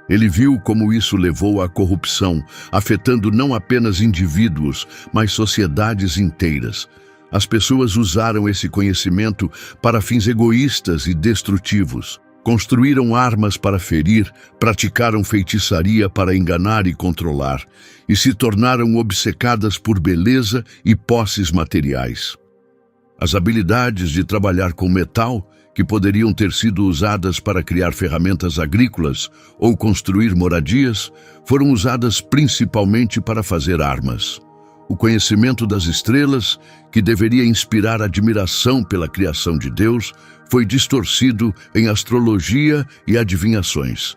Ele viu como isso levou à corrupção, afetando não apenas indivíduos, mas sociedades inteiras. As pessoas usaram esse conhecimento para fins egoístas e destrutivos. Construíram armas para ferir, praticaram feitiçaria para enganar e controlar, e se tornaram obcecadas por beleza e posses materiais. As habilidades de trabalhar com metal, que poderiam ter sido usadas para criar ferramentas agrícolas ou construir moradias, foram usadas principalmente para fazer armas. O conhecimento das estrelas, que deveria inspirar admiração pela criação de Deus, foi distorcido em astrologia e adivinhações.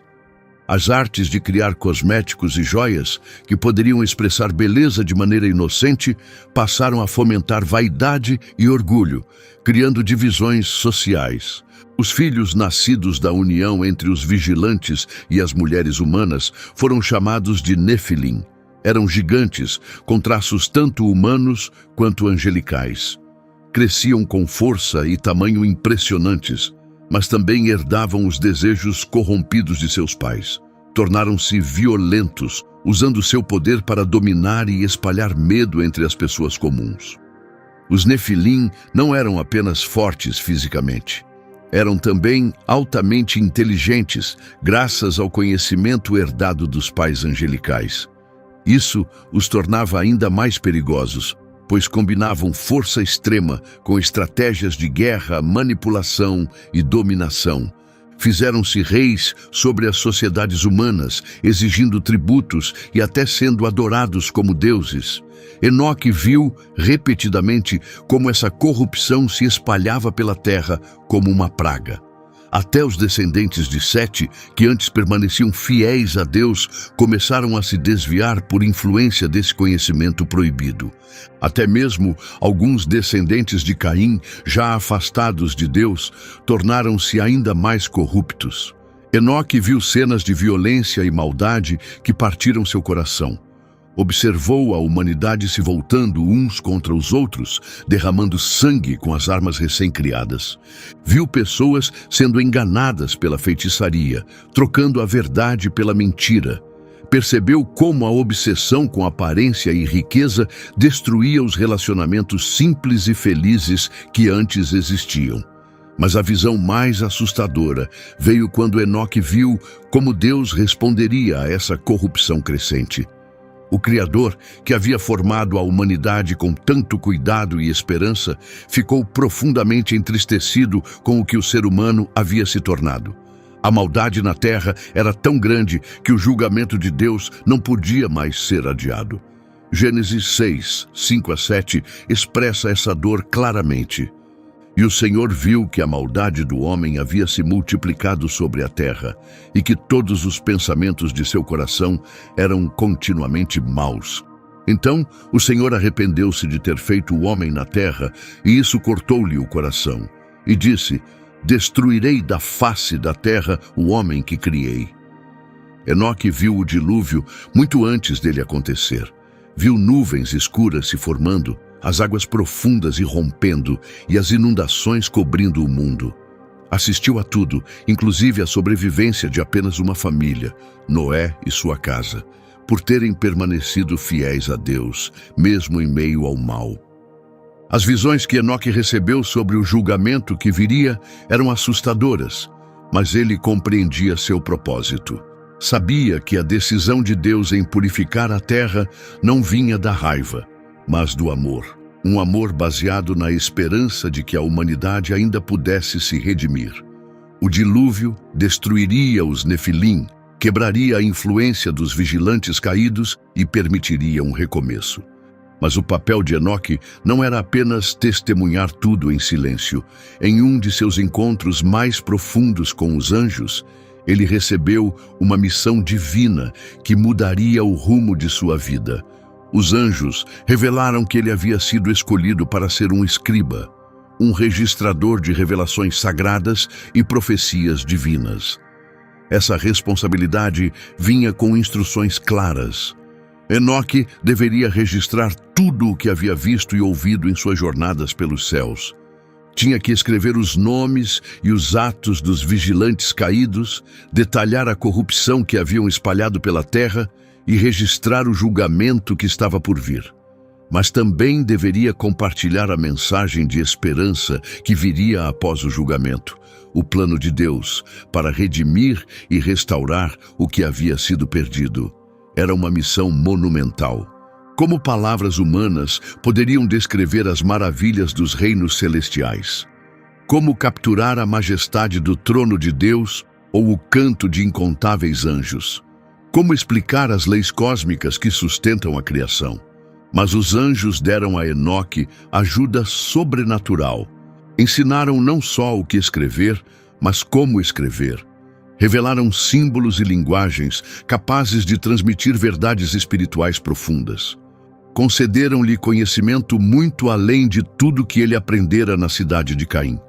As artes de criar cosméticos e joias, que poderiam expressar beleza de maneira inocente, passaram a fomentar vaidade e orgulho, criando divisões sociais. Os filhos nascidos da união entre os vigilantes e as mulheres humanas foram chamados de Nefilim. Eram gigantes, com traços tanto humanos quanto angelicais. Cresciam com força e tamanho impressionantes, mas também herdavam os desejos corrompidos de seus pais. Tornaram-se violentos, usando seu poder para dominar e espalhar medo entre as pessoas comuns. Os Nefilim não eram apenas fortes fisicamente. Eram também altamente inteligentes, graças ao conhecimento herdado dos pais angelicais. Isso os tornava ainda mais perigosos, pois combinavam força extrema com estratégias de guerra, manipulação e dominação. Fizeram-se reis sobre as sociedades humanas, exigindo tributos e até sendo adorados como deuses. Enoque viu, repetidamente, como essa corrupção se espalhava pela terra como uma praga. Até os descendentes de Sete, que antes permaneciam fiéis a Deus, começaram a se desviar por influência desse conhecimento proibido. Até mesmo alguns descendentes de Caim, já afastados de Deus, tornaram-se ainda mais corruptos. Enoque viu cenas de violência e maldade que partiram seu coração. Observou a humanidade se voltando uns contra os outros, derramando sangue com as armas recém-criadas. Viu pessoas sendo enganadas pela feitiçaria, trocando a verdade pela mentira. Percebeu como a obsessão com aparência e riqueza destruía os relacionamentos simples e felizes que antes existiam. Mas a visão mais assustadora veio quando Enoque viu como Deus responderia a essa corrupção crescente. O Criador, que havia formado a humanidade com tanto cuidado e esperança, ficou profundamente entristecido com o que o ser humano havia se tornado. A maldade na terra era tão grande que o julgamento de Deus não podia mais ser adiado. Gênesis 6, 5-7 expressa essa dor claramente. E o Senhor viu que a maldade do homem havia se multiplicado sobre a terra, e que todos os pensamentos de seu coração eram continuamente maus. Então o Senhor arrependeu-se de ter feito o homem na terra, e isso cortou-lhe o coração. E disse: destruirei da face da terra o homem que criei. Enoque viu o dilúvio muito antes dele acontecer. Viu nuvens escuras se formando, as águas profundas irrompendo e as inundações cobrindo o mundo. Assistiu a tudo, inclusive a sobrevivência de apenas uma família, Noé e sua casa, por terem permanecido fiéis a Deus, mesmo em meio ao mal. As visões que Enoque recebeu sobre o julgamento que viria eram assustadoras, mas ele compreendia seu propósito. Sabia que a decisão de Deus em purificar a terra não vinha da raiva, mas do amor. Um amor baseado na esperança de que a humanidade ainda pudesse se redimir. O dilúvio destruiria os Nefilim, quebraria a influência dos vigilantes caídos e permitiria um recomeço. Mas o papel de Enoque não era apenas testemunhar tudo em silêncio. Em um de seus encontros mais profundos com os anjos, ele recebeu uma missão divina que mudaria o rumo de sua vida. Os anjos revelaram que ele havia sido escolhido para ser um escriba, um registrador de revelações sagradas e profecias divinas. Essa responsabilidade vinha com instruções claras. Enoque deveria registrar tudo o que havia visto e ouvido em suas jornadas pelos céus. Tinha que escrever os nomes e os atos dos vigilantes caídos, detalhar a corrupção que haviam espalhado pela terra e registrar o julgamento que estava por vir. Mas também deveria compartilhar a mensagem de esperança que viria após o julgamento, o plano de Deus para redimir e restaurar o que havia sido perdido. Era uma missão monumental. Como palavras humanas poderiam descrever as maravilhas dos reinos celestiais? Como capturar a majestade do trono de Deus ou o canto de incontáveis anjos? Como explicar as leis cósmicas que sustentam a criação? Mas os anjos deram a Enoque ajuda sobrenatural. Ensinaram não só o que escrever, mas como escrever. Revelaram símbolos e linguagens capazes de transmitir verdades espirituais profundas. Concederam-lhe conhecimento muito além de tudo que ele aprendera na cidade de Caim.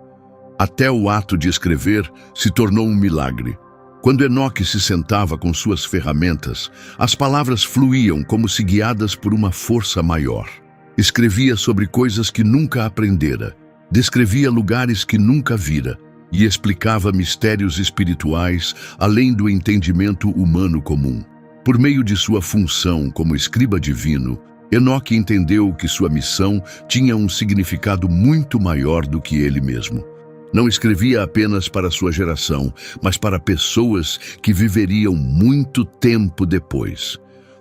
Até o ato de escrever se tornou um milagre. Quando Enoque se sentava com suas ferramentas, as palavras fluíam como se guiadas por uma força maior. Escrevia sobre coisas que nunca aprendera, descrevia lugares que nunca vira, e explicava mistérios espirituais além do entendimento humano comum. Por meio de sua função como escriba divino, Enoque entendeu que sua missão tinha um significado muito maior do que ele mesmo. Não escrevia apenas para sua geração, mas para pessoas que viveriam muito tempo depois.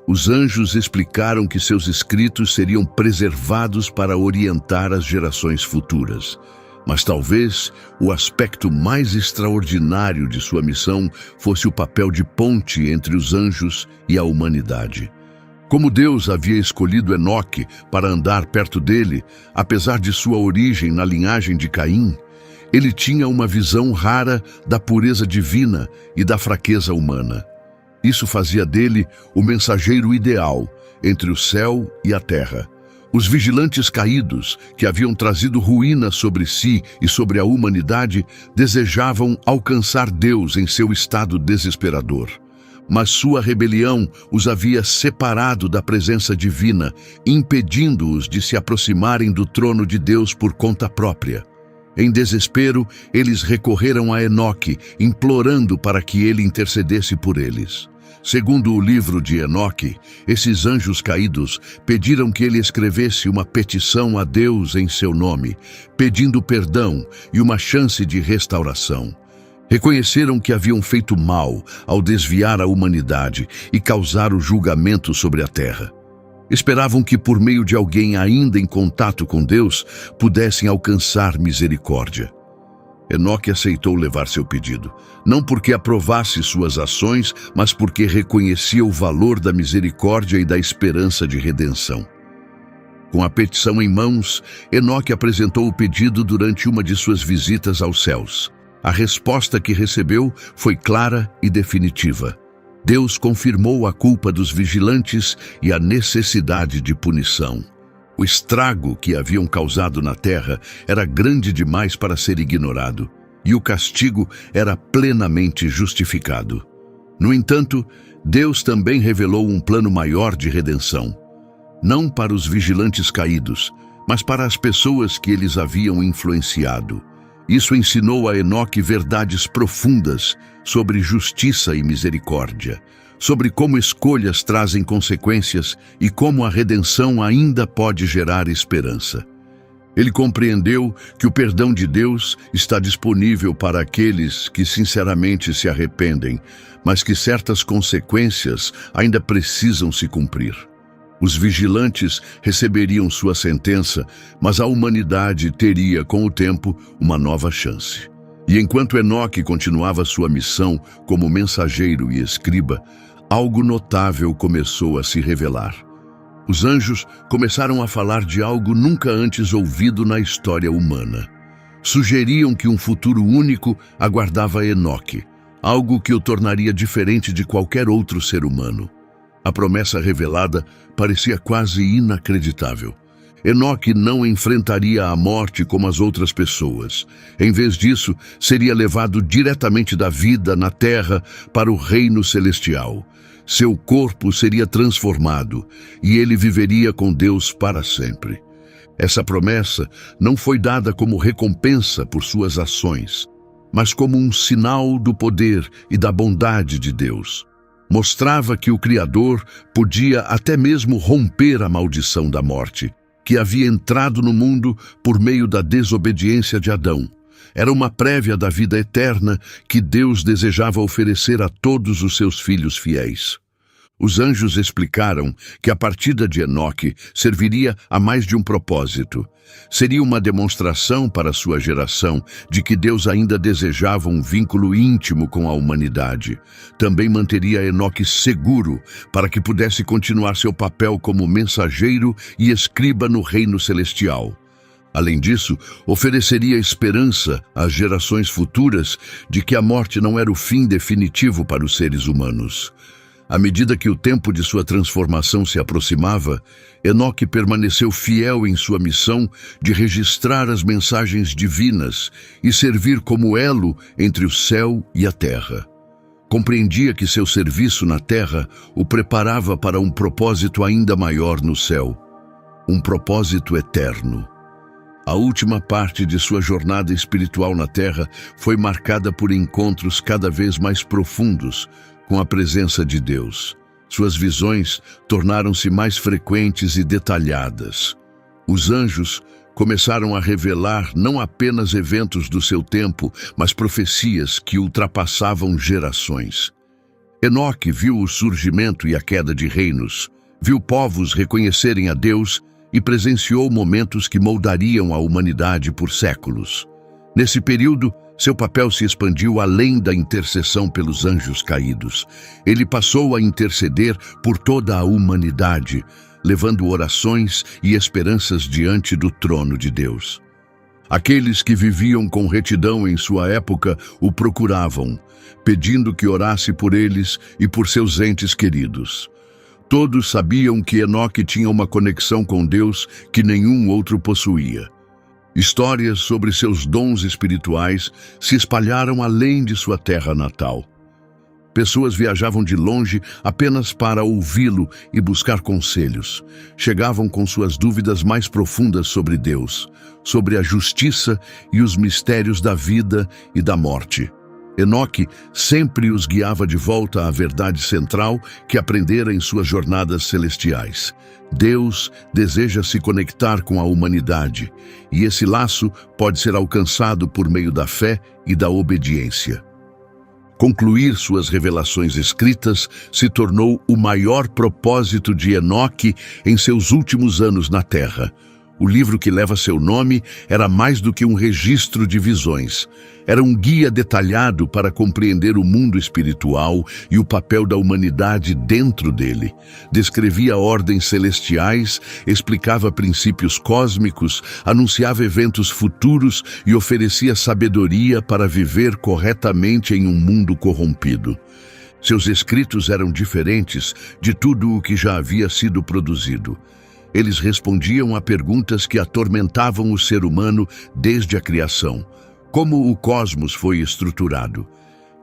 Os anjos explicaram que seus escritos seriam preservados para orientar as gerações futuras. Mas talvez o aspecto mais extraordinário de sua missão fosse o papel de ponte entre os anjos e a humanidade. Como Deus havia escolhido Enoque para andar perto dele, apesar de sua origem na linhagem de Caim, ele tinha uma visão rara da pureza divina e da fraqueza humana. Isso fazia dele o mensageiro ideal entre o céu e a terra. Os vigilantes caídos, que haviam trazido ruína sobre si e sobre a humanidade, desejavam alcançar Deus em seu estado desesperador. Mas sua rebelião os havia separado da presença divina, impedindo-os de se aproximarem do trono de Deus por conta própria. Em desespero, eles recorreram a Enoque, implorando para que ele intercedesse por eles. Segundo o livro de Enoque, esses anjos caídos pediram que ele escrevesse uma petição a Deus em seu nome, pedindo perdão e uma chance de restauração. Reconheceram que haviam feito mal ao desviar a humanidade e causar o julgamento sobre a terra. Esperavam que por meio de alguém ainda em contato com Deus pudessem alcançar misericórdia. Enoque aceitou levar seu pedido, não porque aprovasse suas ações, mas porque reconhecia o valor da misericórdia e da esperança de redenção. Com a petição em mãos, Enoque apresentou o pedido durante uma de suas visitas aos céus. A resposta que recebeu foi clara e definitiva. Deus confirmou a culpa dos vigilantes e a necessidade de punição. O estrago que haviam causado na terra era grande demais para ser ignorado, e o castigo era plenamente justificado. No entanto, Deus também revelou um plano maior de redenção, não para os vigilantes caídos, mas para as pessoas que eles haviam influenciado. Isso ensinou a Enoque verdades profundas sobre justiça e misericórdia, sobre como escolhas trazem consequências e como a redenção ainda pode gerar esperança. Ele compreendeu que o perdão de Deus está disponível para aqueles que sinceramente se arrependem, mas que certas consequências ainda precisam se cumprir. Os vigilantes receberiam sua sentença, mas a humanidade teria, com o tempo, uma nova chance. E enquanto Enoque continuava sua missão como mensageiro e escriba, algo notável começou a se revelar. Os anjos começaram a falar de algo nunca antes ouvido na história humana. Sugeriam que um futuro único aguardava Enoque, algo que o tornaria diferente de qualquer outro ser humano. A promessa revelada parecia quase inacreditável. Enoque não enfrentaria a morte como as outras pessoas. Em vez disso, seria levado diretamente da vida na terra para o reino celestial. Seu corpo seria transformado e ele viveria com Deus para sempre. Essa promessa não foi dada como recompensa por suas ações, mas como um sinal do poder e da bondade de Deus. Mostrava que o Criador podia até mesmo romper a maldição da morte, que havia entrado no mundo por meio da desobediência de Adão. Era uma prévia da vida eterna que Deus desejava oferecer a todos os seus filhos fiéis. Os anjos explicaram que a partida de Enoque serviria a mais de um propósito. Seria uma demonstração para sua geração de que Deus ainda desejava um vínculo íntimo com a humanidade. Também manteria Enoque seguro para que pudesse continuar seu papel como mensageiro e escriba no reino celestial. Além disso, ofereceria esperança às gerações futuras de que a morte não era o fim definitivo para os seres humanos. À medida que o tempo de sua transformação se aproximava, Enoque permaneceu fiel em sua missão de registrar as mensagens divinas e servir como elo entre o céu e a terra. Compreendia que seu serviço na terra o preparava para um propósito ainda maior no céu, um propósito eterno. A última parte de sua jornada espiritual na terra foi marcada por encontros cada vez mais profundos com a presença de Deus. Suas visões tornaram-se mais frequentes e detalhadas. Os anjos começaram a revelar não apenas eventos do seu tempo, mas profecias que ultrapassavam gerações. Enoque viu o surgimento e a queda de reinos, viu povos reconhecerem a Deus e presenciou momentos que moldariam a humanidade por séculos. Nesse período, seu papel se expandiu além da intercessão pelos anjos caídos. Ele passou a interceder por toda a humanidade, levando orações e esperanças diante do trono de Deus. Aqueles que viviam com retidão em sua época o procuravam, pedindo que orasse por eles e por seus entes queridos. Todos sabiam que Enoque tinha uma conexão com Deus que nenhum outro possuía. Histórias sobre seus dons espirituais se espalharam além de sua terra natal. Pessoas viajavam de longe apenas para ouvi-lo e buscar conselhos. Chegavam com suas dúvidas mais profundas sobre Deus, sobre a justiça e os mistérios da vida e da morte. Enoque sempre os guiava de volta à verdade central que aprendera em suas jornadas celestiais. Deus deseja se conectar com a humanidade, e esse laço pode ser alcançado por meio da fé e da obediência. Concluir suas revelações escritas se tornou o maior propósito de Enoque em seus últimos anos na Terra. O livro que leva seu nome era mais do que um registro de visões. Era um guia detalhado para compreender o mundo espiritual e o papel da humanidade dentro dele. Descrevia ordens celestiais, explicava princípios cósmicos, anunciava eventos futuros e oferecia sabedoria para viver corretamente em um mundo corrompido. Seus escritos eram diferentes de tudo o que já havia sido produzido. Eles respondiam a perguntas que atormentavam o ser humano desde a criação. Como o cosmos foi estruturado?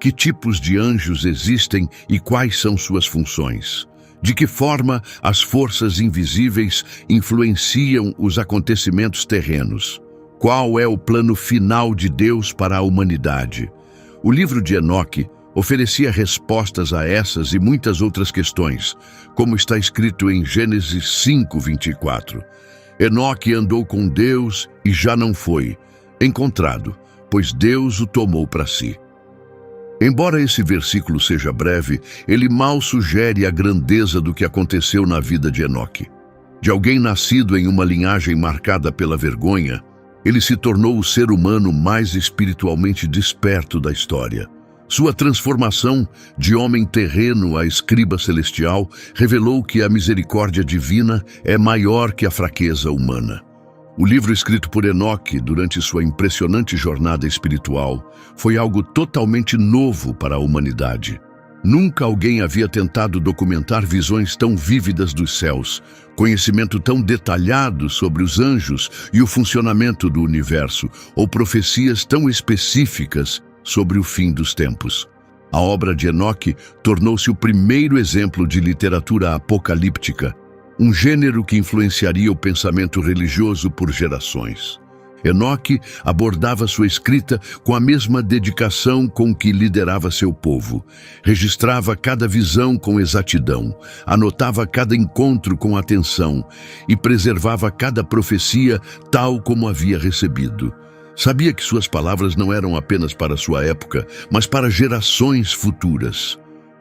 Que tipos de anjos existem e quais são suas funções? De que forma as forças invisíveis influenciam os acontecimentos terrenos? Qual é o plano final de Deus para a humanidade? O livro de Enoque oferecia respostas a essas e muitas outras questões, como está escrito em Gênesis 5:24. Enoque andou com Deus e já não foi encontrado, pois Deus o tomou para si. Embora esse versículo seja breve, ele mal sugere a grandeza do que aconteceu na vida de Enoque. De alguém nascido em uma linhagem marcada pela vergonha, Ele se tornou o ser humano mais espiritualmente desperto da história. Sua transformação de homem terreno a escriba celestial revelou que a misericórdia divina é maior que a fraqueza humana. O livro escrito por Enoque durante sua impressionante jornada espiritual foi algo totalmente novo para a humanidade. Nunca alguém havia tentado documentar visões tão vívidas dos céus, conhecimento tão detalhado sobre os anjos e o funcionamento do universo, ou profecias tão específicas sobre o fim dos tempos. A obra de Enoque tornou-se o primeiro exemplo de literatura apocalíptica, um gênero que influenciaria o pensamento religioso por gerações. Enoque abordava sua escrita com a mesma dedicação com que liderava seu povo. Registrava cada visão com exatidão, anotava cada encontro com atenção e preservava cada profecia tal como havia recebido. Sabia que suas palavras não eram apenas para sua época, mas para gerações futuras.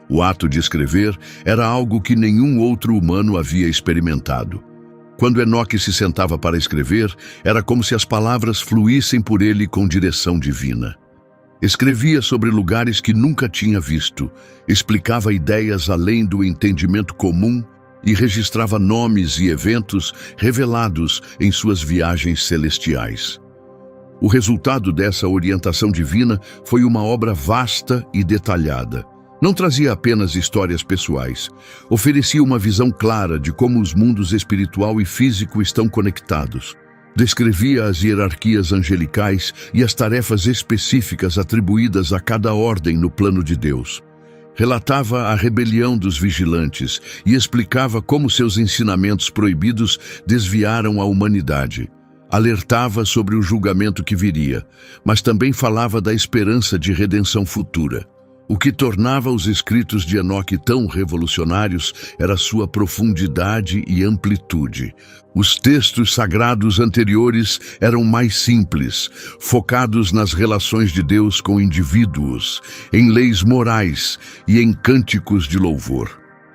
O ato de escrever era algo que nenhum outro humano havia experimentado. Quando Enoque se sentava para escrever, era como se as palavras fluíssem por ele com direção divina. Escrevia sobre lugares que nunca tinha visto, explicava ideias além do entendimento comum e registrava nomes e eventos revelados em suas viagens celestiais. O resultado dessa orientação divina foi uma obra vasta e detalhada. Não trazia apenas histórias pessoais, oferecia uma visão clara de como os mundos espiritual e físico estão conectados. Descrevia as hierarquias angelicais e as tarefas específicas atribuídas a cada ordem no plano de Deus. Relatava a rebelião dos vigilantes e explicava como seus ensinamentos proibidos desviaram a humanidade. Alertava sobre o julgamento que viria, mas também falava da esperança de redenção futura. O que tornava os escritos de Enoque tão revolucionários era sua profundidade e amplitude. Os textos sagrados anteriores eram mais simples, focados nas relações de Deus com indivíduos, em leis morais e em cânticos de louvor.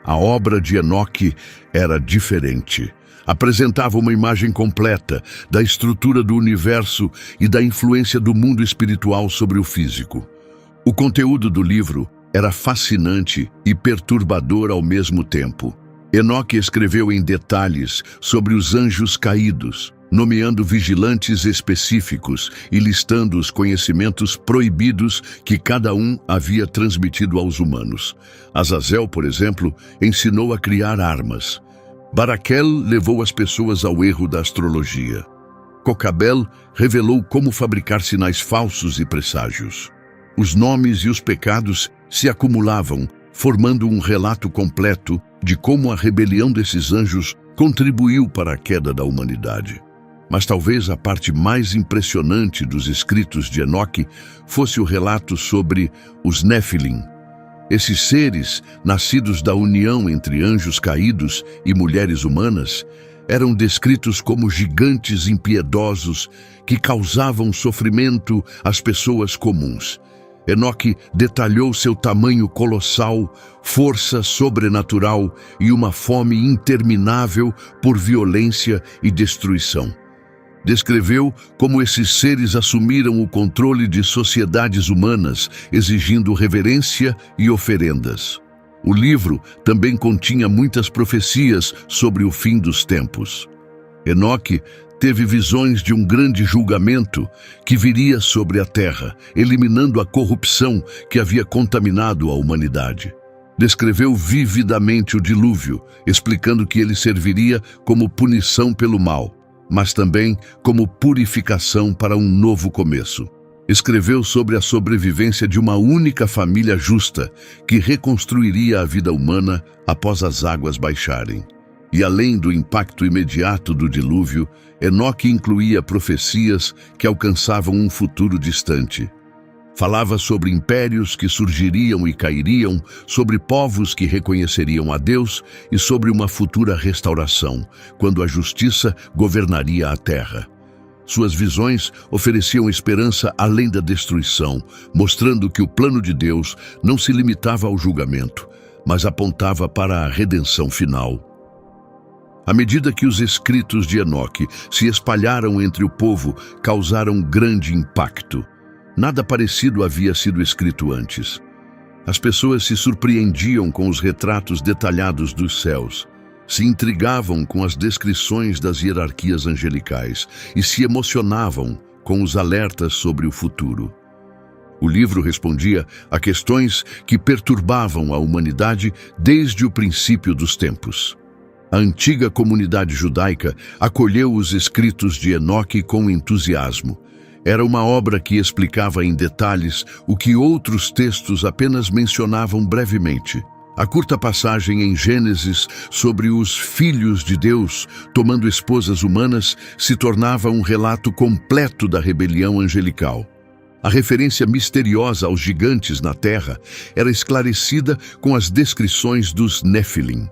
A obra de Enoque era diferente. Apresentava uma imagem completa da estrutura do universo e da influência do mundo espiritual sobre o físico. O conteúdo do livro era fascinante e perturbador ao mesmo tempo. Enoque escreveu em detalhes sobre os anjos caídos, nomeando vigilantes específicos e listando os conhecimentos proibidos que cada um havia transmitido aos humanos. Azazel, por exemplo, ensinou a criar armas. Baraquel levou as pessoas ao erro da astrologia. Cocabel revelou como fabricar sinais falsos e presságios. Os nomes e os pecados se acumulavam, formando um relato completo de como a rebelião desses anjos contribuiu para a queda da humanidade. Mas talvez a parte mais impressionante dos escritos de Enoque fosse o relato sobre os Néfilim. Esses seres, nascidos da união entre anjos caídos e mulheres humanas, eram descritos como gigantes impiedosos que causavam sofrimento às pessoas comuns. Enoque detalhou seu tamanho colossal, força sobrenatural e uma fome interminável por violência e destruição. Descreveu como esses seres assumiram o controle de sociedades humanas, exigindo reverência e oferendas. O livro também continha muitas profecias sobre o fim dos tempos. Enoque teve visões de um grande julgamento que viria sobre a terra, eliminando a corrupção que havia contaminado a humanidade. Descreveu vividamente o dilúvio, explicando que ele serviria como punição pelo mal, mas também como purificação para um novo começo. Escreveu sobre a sobrevivência de uma única família justa que reconstruiria a vida humana após as águas baixarem. E além do impacto imediato do dilúvio, Enoque incluía profecias que alcançavam um futuro distante. Falava sobre impérios que surgiriam e cairiam, sobre povos que reconheceriam a Deus e sobre uma futura restauração, quando a justiça governaria a terra. Suas visões ofereciam esperança além da destruição, mostrando que o plano de Deus não se limitava ao julgamento, mas apontava para a redenção final. À medida que os escritos de Enoque se espalharam entre o povo, causaram grande impacto. Nada parecido havia sido escrito antes. As pessoas se surpreendiam com os retratos detalhados dos céus, se intrigavam com as descrições das hierarquias angelicais e se emocionavam com os alertas sobre o futuro. O livro respondia a questões que perturbavam a humanidade desde o princípio dos tempos. A antiga comunidade judaica acolheu os escritos de Enoque com entusiasmo. Era uma obra que explicava em detalhes o que outros textos apenas mencionavam brevemente. A curta passagem em Gênesis sobre os filhos de Deus tomando esposas humanas se tornava um relato completo da rebelião angelical. A referência misteriosa aos gigantes na terra era esclarecida com as descrições dos Néfilim.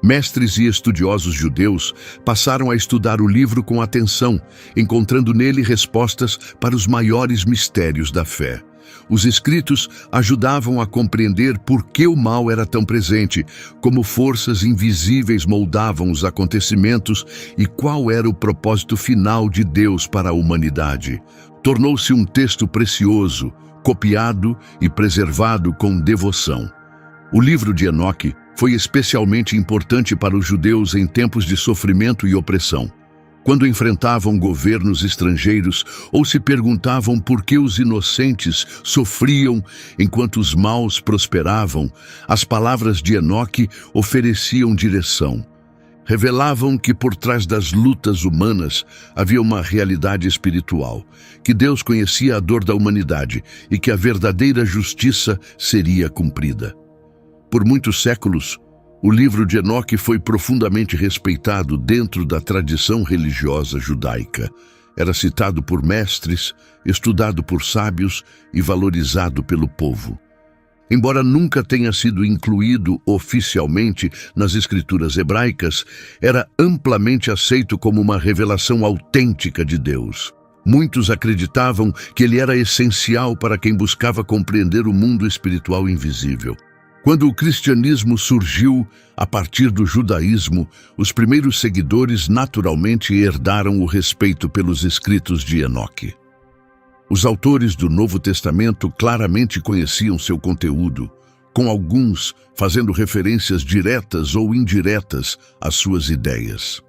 Mestres e estudiosos judeus passaram a estudar o livro com atenção, encontrando nele respostas para os maiores mistérios da fé. Os escritos ajudavam a compreender por que o mal era tão presente, como forças invisíveis moldavam os acontecimentos e qual era o propósito final de Deus para a humanidade. Tornou-se um texto precioso, copiado e preservado com devoção. O livro de Enoque foi especialmente importante para os judeus em tempos de sofrimento e opressão. Quando enfrentavam governos estrangeiros ou se perguntavam por que os inocentes sofriam enquanto os maus prosperavam, as palavras de Enoque ofereciam direção. Revelavam que por trás das lutas humanas havia uma realidade espiritual, que Deus conhecia a dor da humanidade e que a verdadeira justiça seria cumprida. Por muitos séculos, o livro de Enoque foi profundamente respeitado dentro da tradição religiosa judaica. Era citado por mestres, estudado por sábios e valorizado pelo povo. Embora nunca tenha sido incluído oficialmente nas escrituras hebraicas, era amplamente aceito como uma revelação autêntica de Deus. Muitos acreditavam que ele era essencial para quem buscava compreender o mundo espiritual invisível. Quando o cristianismo surgiu a partir do judaísmo, os primeiros seguidores naturalmente herdaram o respeito pelos escritos de Enoque. Os autores do Novo Testamento claramente conheciam seu conteúdo, com alguns fazendo referências diretas ou indiretas às suas ideias.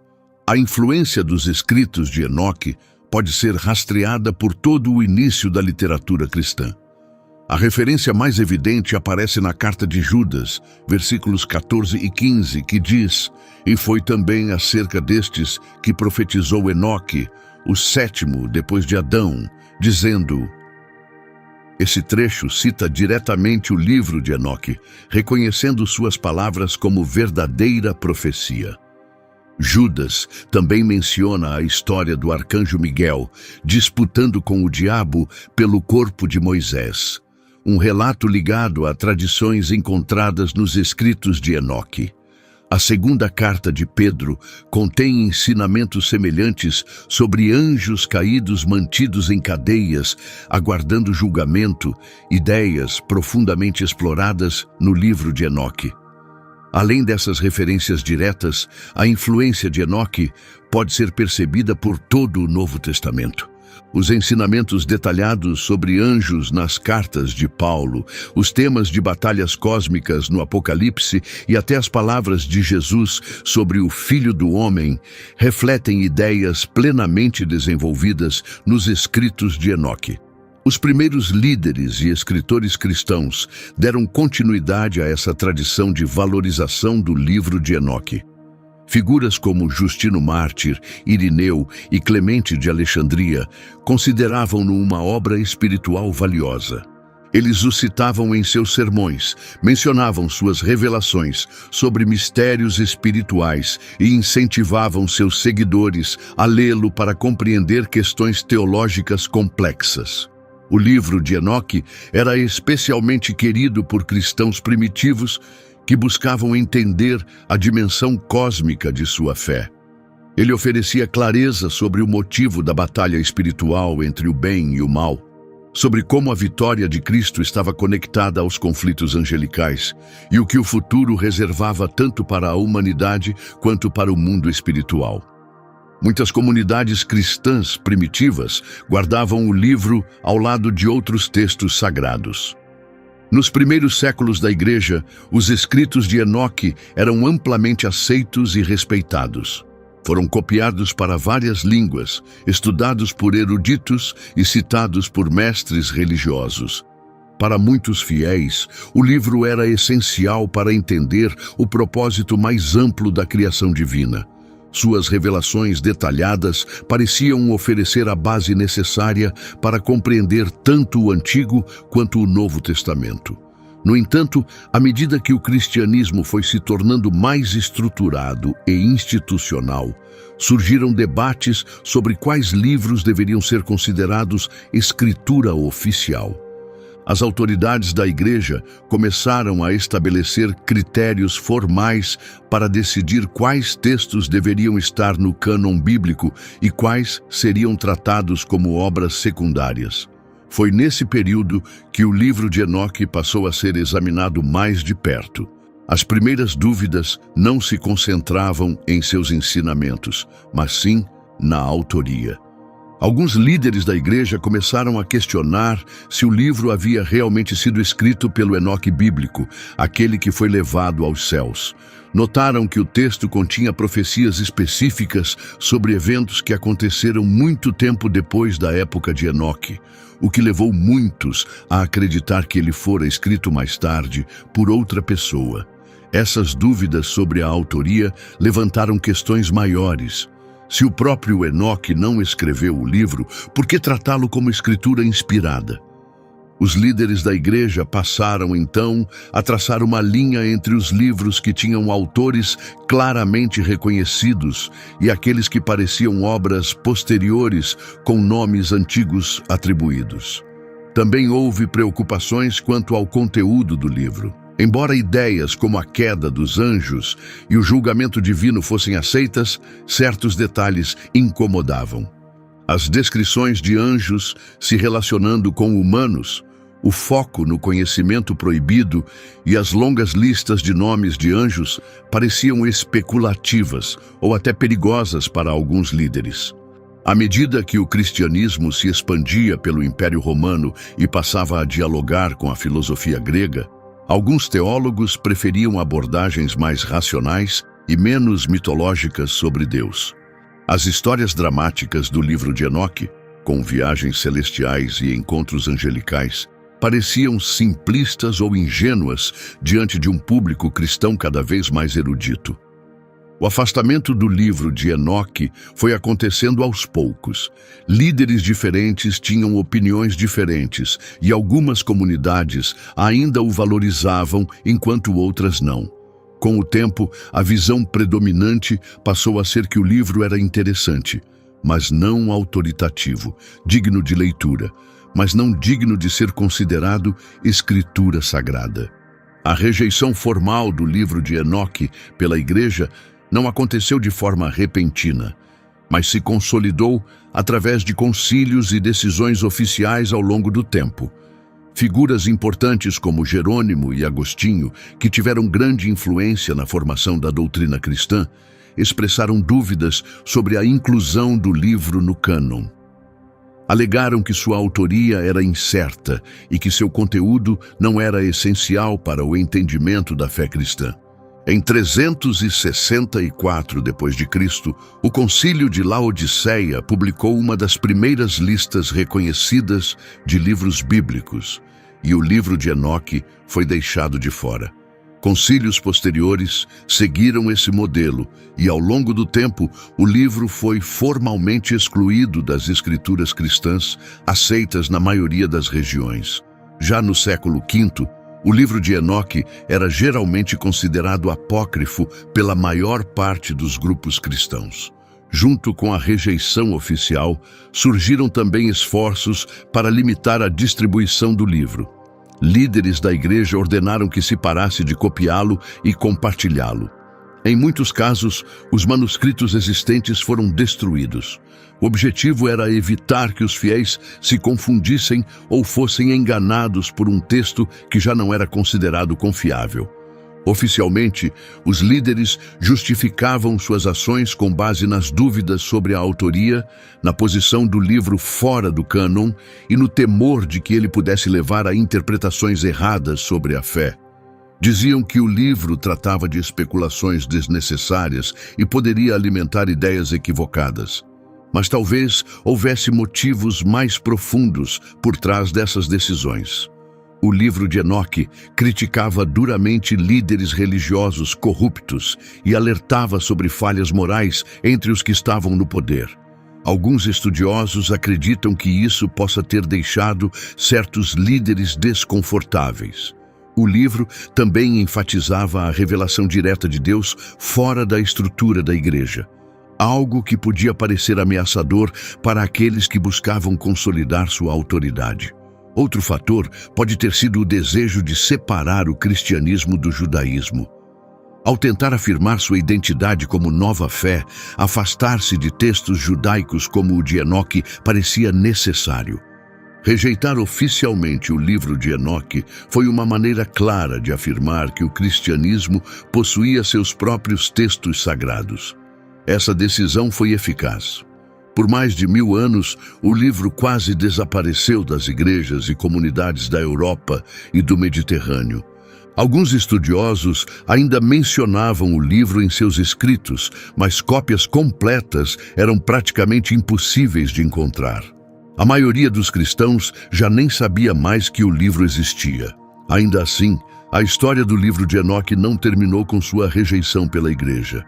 A influência dos escritos de Enoque pode ser rastreada por todo o início da literatura cristã. A referência mais evidente aparece na carta de Judas, versículos 14 e 15, que diz: "E foi também acerca destes que profetizou Enoque, o sétimo depois de Adão, dizendo..." Esse trecho cita diretamente o livro de Enoque, reconhecendo suas palavras como verdadeira profecia. Judas também menciona a história do arcanjo Miguel disputando com o diabo pelo corpo de Moisés, um relato ligado a tradições encontradas nos escritos de Enoque. A segunda carta de Pedro contém ensinamentos semelhantes sobre anjos caídos mantidos em cadeias, aguardando julgamento, ideias profundamente exploradas no livro de Enoque. Além dessas referências diretas, a influência de Enoque pode ser percebida por todo o Novo Testamento. Os ensinamentos detalhados sobre anjos nas cartas de Paulo, os temas de batalhas cósmicas no Apocalipse e até as palavras de Jesus sobre o Filho do Homem refletem ideias plenamente desenvolvidas nos escritos de Enoque. Os primeiros líderes e escritores cristãos deram continuidade a essa tradição de valorização do livro de Enoque. Figuras como Justino Mártir, Irineu e Clemente de Alexandria consideravam-no uma obra espiritual valiosa. Eles o citavam em seus sermões, mencionavam suas revelações sobre mistérios espirituais e incentivavam seus seguidores a lê-lo para compreender questões teológicas complexas. O livro de Enoque era especialmente querido por cristãos primitivos que buscavam entender a dimensão cósmica de sua fé. Ele oferecia clareza sobre o motivo da batalha espiritual entre o bem e o mal. sobre como a vitória de Cristo estava conectada aos conflitos angelicais e o que o futuro reservava tanto para a humanidade quanto para o mundo espiritual. Muitas comunidades cristãs primitivas guardavam o livro ao lado de outros textos sagrados. Nos primeiros séculos da Igreja, os escritos de Enoque eram amplamente aceitos e respeitados. Foram copiados para várias línguas, estudados por eruditos e citados por mestres religiosos. Para muitos fiéis, o livro era essencial para entender o propósito mais amplo da criação divina. Suas revelações detalhadas pareciam oferecer a base necessária para compreender tanto o Antigo quanto o Novo Testamento. No entanto, à medida que o cristianismo foi se tornando mais estruturado e institucional, surgiram debates sobre quais livros deveriam ser considerados escritura oficial. As autoridades da Igreja começaram a estabelecer critérios formais para decidir quais textos deveriam estar no cânon bíblico e quais seriam tratados como obras secundárias. Foi nesse período que o livro de Enoque passou a ser examinado mais de perto. As primeiras dúvidas não se concentravam em seus ensinamentos, mas sim na autoria. Alguns líderes da Igreja começaram a questionar se o livro havia realmente sido escrito pelo Enoque bíblico, aquele que foi levado aos céus. Notaram que o texto continha profecias específicas sobre eventos que aconteceram muito tempo depois da época de Enoque, o que levou muitos a acreditar que ele fora escrito mais tarde por outra pessoa. Essas dúvidas sobre a autoria levantaram questões maiores. Se o próprio Enoque não escreveu o livro, por que tratá-lo como escritura inspirada? Os líderes da Igreja passaram, então, a traçar uma linha entre os livros que tinham autores claramente reconhecidos e aqueles que pareciam obras posteriores com nomes antigos atribuídos. Também houve preocupações quanto ao conteúdo do livro. Embora ideias como a queda dos anjos e o julgamento divino fossem aceitas, certos detalhes incomodavam. As descrições de anjos se relacionando com humanos, o foco no conhecimento proibido e as longas listas de nomes de anjos pareciam especulativas ou até perigosas para alguns líderes. À medida que o cristianismo se expandia pelo Império Romano e passava a dialogar com a filosofia grega, alguns teólogos preferiam abordagens mais racionais e menos mitológicas sobre Deus. As histórias dramáticas do livro de Enoque, com viagens celestiais e encontros angelicais, pareciam simplistas ou ingênuas diante de um público cristão cada vez mais erudito. O afastamento do livro de Enoque foi acontecendo aos poucos. Líderes diferentes tinham opiniões diferentes e algumas comunidades ainda o valorizavam enquanto outras não. Com o tempo, a visão predominante passou a ser que o livro era interessante, mas não autoritativo, digno de leitura, mas não digno de ser considerado escritura sagrada. A rejeição formal do livro de Enoque pela Igreja não aconteceu de forma repentina, mas se consolidou através de concílios e decisões oficiais ao longo do tempo. Figuras importantes como Jerônimo e Agostinho, que tiveram grande influência na formação da doutrina cristã, expressaram dúvidas sobre a inclusão do livro no cânon. Alegaram que sua autoria era incerta e que seu conteúdo não era essencial para o entendimento da fé cristã. Em 364 d.C., o Concílio de Laodiceia publicou uma das primeiras listas reconhecidas de livros bíblicos, e o livro de Enoque foi deixado de fora. Concílios posteriores seguiram esse modelo e, ao longo do tempo, o livro foi formalmente excluído das escrituras cristãs, aceitas na maioria das regiões. Já no século V, o livro de Enoque era geralmente considerado apócrifo pela maior parte dos grupos cristãos. Junto com a rejeição oficial, surgiram também esforços para limitar a distribuição do livro. Líderes da Igreja ordenaram que se parasse de copiá-lo e compartilhá-lo. Em muitos casos, os manuscritos existentes foram destruídos. O objetivo era evitar que os fiéis se confundissem ou fossem enganados por um texto que já não era considerado confiável. Oficialmente, os líderes justificavam suas ações com base nas dúvidas sobre a autoria, na posição do livro fora do cânon e no temor de que ele pudesse levar a interpretações erradas sobre a fé. Diziam que o livro tratava de especulações desnecessárias e poderia alimentar ideias equivocadas. Mas talvez houvesse motivos mais profundos por trás dessas decisões. O livro de Enoque criticava duramente líderes religiosos corruptos e alertava sobre falhas morais entre os que estavam no poder. Alguns estudiosos acreditam que isso possa ter deixado certos líderes desconfortáveis. O livro também enfatizava a revelação direta de Deus fora da estrutura da igreja, algo que podia parecer ameaçador para aqueles que buscavam consolidar sua autoridade. Outro fator pode ter sido o desejo de separar o cristianismo do judaísmo. Ao tentar afirmar sua identidade como nova fé, afastar-se de textos judaicos como o de Enoque parecia necessário. Rejeitar oficialmente o livro de Enoque foi uma maneira clara de afirmar que o cristianismo possuía seus próprios textos sagrados. Essa decisão foi eficaz. Por mais de 1000 anos, o livro quase desapareceu das igrejas e comunidades da Europa e do Mediterrâneo. Alguns estudiosos ainda mencionavam o livro em seus escritos, mas cópias completas eram praticamente impossíveis de encontrar. A maioria dos cristãos já nem sabia mais que o livro existia. Ainda assim, a história do livro de Enoque não terminou com sua rejeição pela igreja.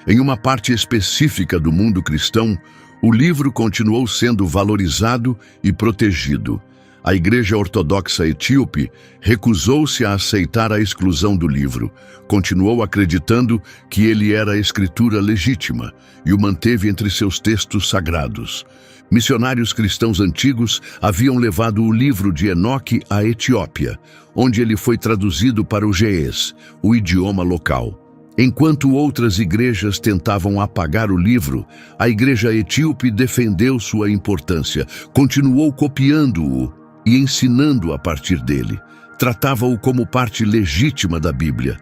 Em uma parte específica do mundo cristão, o livro continuou sendo valorizado e protegido. A Igreja Ortodoxa Etíope recusou-se a aceitar a exclusão do livro, continuou acreditando que ele era a escritura legítima e o manteve entre seus textos sagrados. Missionários cristãos antigos haviam levado o livro de Enoque à Etiópia, onde ele foi traduzido para o ge'ez, o idioma local. Enquanto outras igrejas tentavam apagar o livro, a igreja etíope defendeu sua importância, continuou copiando-o e ensinando a partir dele. Tratava-o como parte legítima da Bíblia.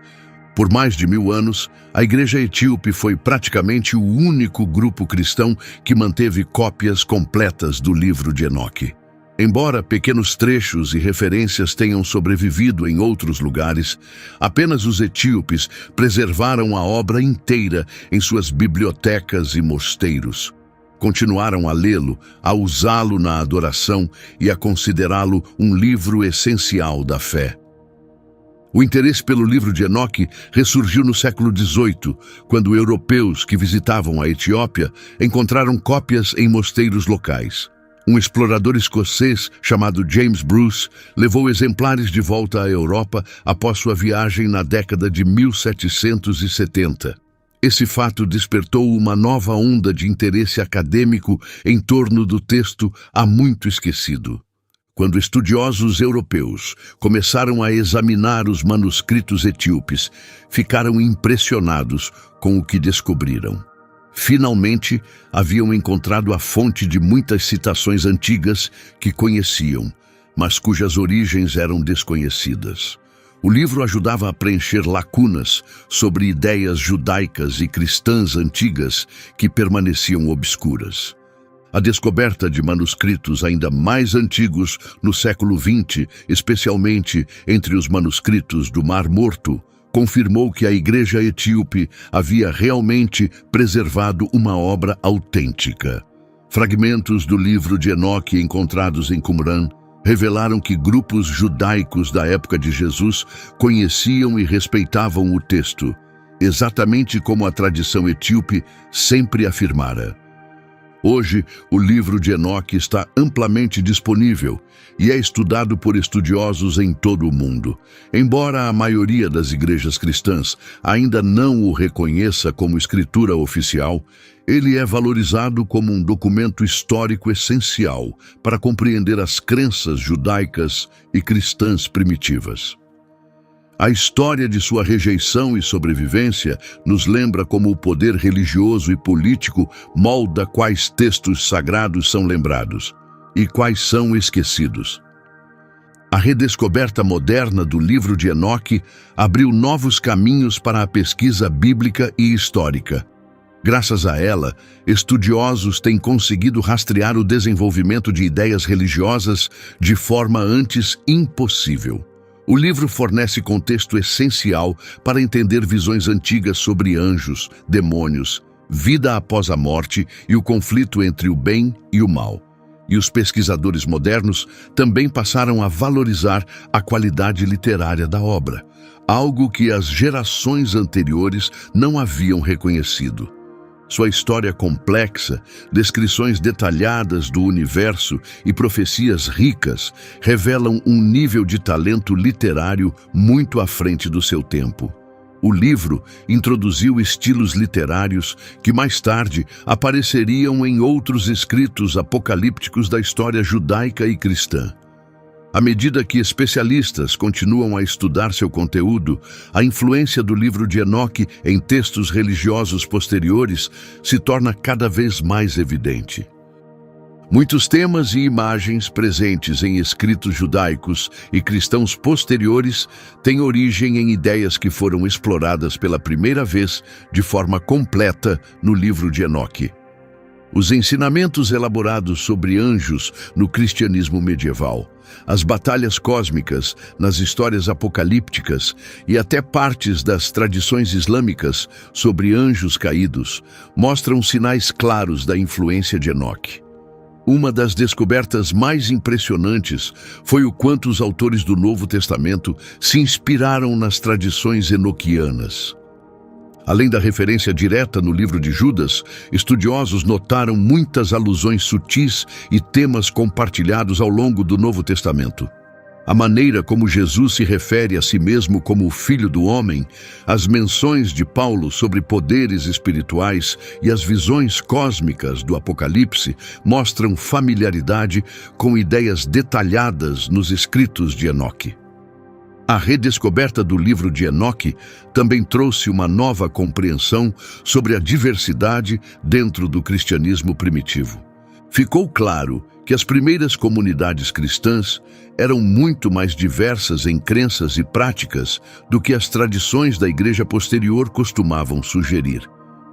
Por mais de 1000 anos, a igreja etíope foi praticamente o único grupo cristão que manteve cópias completas do livro de Enoque. Embora pequenos trechos e referências tenham sobrevivido em outros lugares, apenas os etíopes preservaram a obra inteira em suas bibliotecas e mosteiros. Continuaram a lê-lo, a usá-lo na adoração e a considerá-lo um livro essencial da fé. O interesse pelo livro de Enoque ressurgiu no século XVIII, quando europeus que visitavam a Etiópia encontraram cópias em mosteiros locais. Um explorador escocês chamado James Bruce levou exemplares de volta à Europa após sua viagem na década de 1770. Esse fato despertou uma nova onda de interesse acadêmico em torno do texto há muito esquecido. Quando estudiosos europeus começaram a examinar os manuscritos etíopes, ficaram impressionados com o que descobriram. Finalmente, haviam encontrado a fonte de muitas citações antigas que conheciam, mas cujas origens eram desconhecidas. O livro ajudava a preencher lacunas sobre ideias judaicas e cristãs antigas que permaneciam obscuras. A descoberta de manuscritos ainda mais antigos no século XX, especialmente entre os manuscritos do Mar Morto, confirmou que a igreja etíope havia realmente preservado uma obra autêntica. Fragmentos do livro de Enoque encontrados em Qumran revelaram que grupos judaicos da época de Jesus conheciam e respeitavam o texto, exatamente como a tradição etíope sempre afirmara. Hoje, o livro de Enoque está amplamente disponível e é estudado por estudiosos em todo o mundo. Embora a maioria das igrejas cristãs ainda não o reconheça como escritura oficial, ele é valorizado como um documento histórico essencial para compreender as crenças judaicas e cristãs primitivas. A história de sua rejeição e sobrevivência nos lembra como o poder religioso e político molda quais textos sagrados são lembrados e quais são esquecidos. A redescoberta moderna do livro de Enoque abriu novos caminhos para a pesquisa bíblica e histórica. Graças a ela, estudiosos têm conseguido rastrear o desenvolvimento de ideias religiosas de forma antes impossível. O livro fornece contexto essencial para entender visões antigas sobre anjos, demônios, vida após a morte e o conflito entre o bem e o mal. E os pesquisadores modernos também passaram a valorizar a qualidade literária da obra, algo que as gerações anteriores não haviam reconhecido. Sua história complexa, descrições detalhadas do universo e profecias ricas revelam um nível de talento literário muito à frente do seu tempo. O livro introduziu estilos literários que mais tarde apareceriam em outros escritos apocalípticos da história judaica e cristã. À medida que especialistas continuam a estudar seu conteúdo, a influência do livro de Enoque em textos religiosos posteriores se torna cada vez mais evidente. Muitos temas e imagens presentes em escritos judaicos e cristãos posteriores têm origem em ideias que foram exploradas pela primeira vez de forma completa no livro de Enoque. Os ensinamentos elaborados sobre anjos no cristianismo medieval, as batalhas cósmicas nas histórias apocalípticas e até partes das tradições islâmicas sobre anjos caídos mostram sinais claros da influência de Enoque. Uma das descobertas mais impressionantes foi o quanto os autores do Novo Testamento se inspiraram nas tradições enoquianas. Além da referência direta no livro de Judas, estudiosos notaram muitas alusões sutis e temas compartilhados ao longo do Novo Testamento. A maneira como Jesus se refere a si mesmo como o Filho do Homem, as menções de Paulo sobre poderes espirituais e as visões cósmicas do Apocalipse mostram familiaridade com ideias detalhadas nos escritos de Enoque. A redescoberta do livro de Enoque também trouxe uma nova compreensão sobre a diversidade dentro do cristianismo primitivo. Ficou claro que as primeiras comunidades cristãs eram muito mais diversas em crenças e práticas do que as tradições da igreja posterior costumavam sugerir.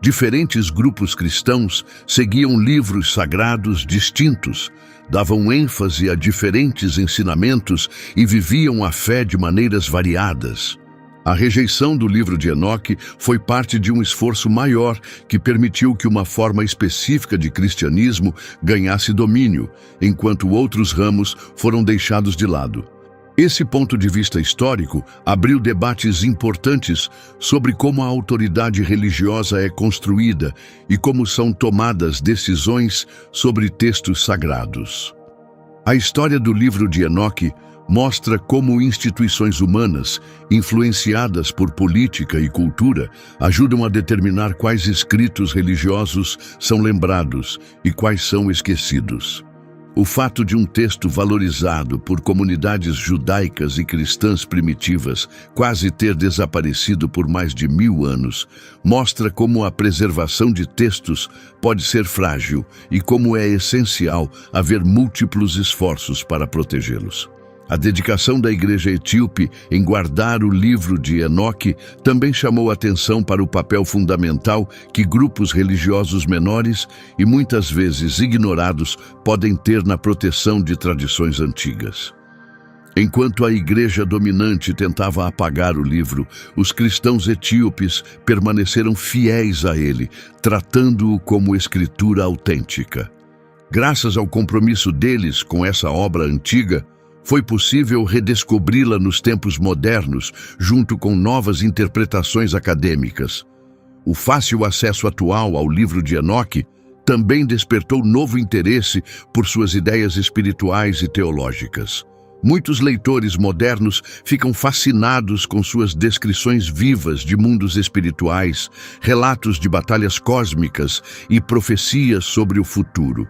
Diferentes grupos cristãos seguiam livros sagrados distintos, davam ênfase a diferentes ensinamentos e viviam a fé de maneiras variadas. A rejeição do livro de Enoque foi parte de um esforço maior que permitiu que uma forma específica de cristianismo ganhasse domínio, enquanto outros ramos foram deixados de lado. Esse ponto de vista histórico abriu debates importantes sobre como a autoridade religiosa é construída e como são tomadas decisões sobre textos sagrados. A história do livro de Enoque mostra como instituições humanas, influenciadas por política e cultura, ajudam a determinar quais escritos religiosos são lembrados e quais são esquecidos. O fato de um texto valorizado por comunidades judaicas e cristãs primitivas quase ter desaparecido por mais de 1000 anos mostra como a preservação de textos pode ser frágil e como é essencial haver múltiplos esforços para protegê-los. A dedicação da igreja etíope em guardar o livro de Enoque também chamou atenção para o papel fundamental que grupos religiosos menores e muitas vezes ignorados podem ter na proteção de tradições antigas. Enquanto a igreja dominante tentava apagar o livro, os cristãos etíopes permaneceram fiéis a ele, tratando-o como escritura autêntica. Graças ao compromisso deles com essa obra antiga, foi possível redescobri-la nos tempos modernos, junto com novas interpretações acadêmicas. O fácil acesso atual ao livro de Enoque também despertou novo interesse por suas ideias espirituais e teológicas. Muitos leitores modernos ficam fascinados com suas descrições vivas de mundos espirituais, relatos de batalhas cósmicas e profecias sobre o futuro.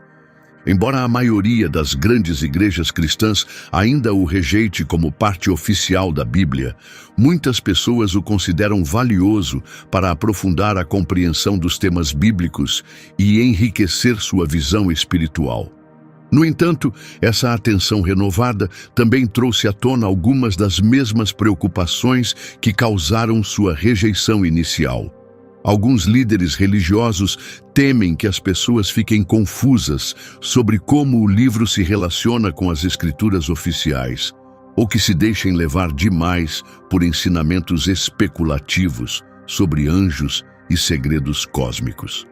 Embora a maioria das grandes igrejas cristãs ainda o rejeite como parte oficial da Bíblia, muitas pessoas o consideram valioso para aprofundar a compreensão dos temas bíblicos e enriquecer sua visão espiritual. No entanto, essa atenção renovada também trouxe à tona algumas das mesmas preocupações que causaram sua rejeição inicial. Alguns líderes religiosos temem que as pessoas fiquem confusas sobre como o livro se relaciona com as escrituras oficiais, ou que se deixem levar demais por ensinamentos especulativos sobre anjos e segredos cósmicos.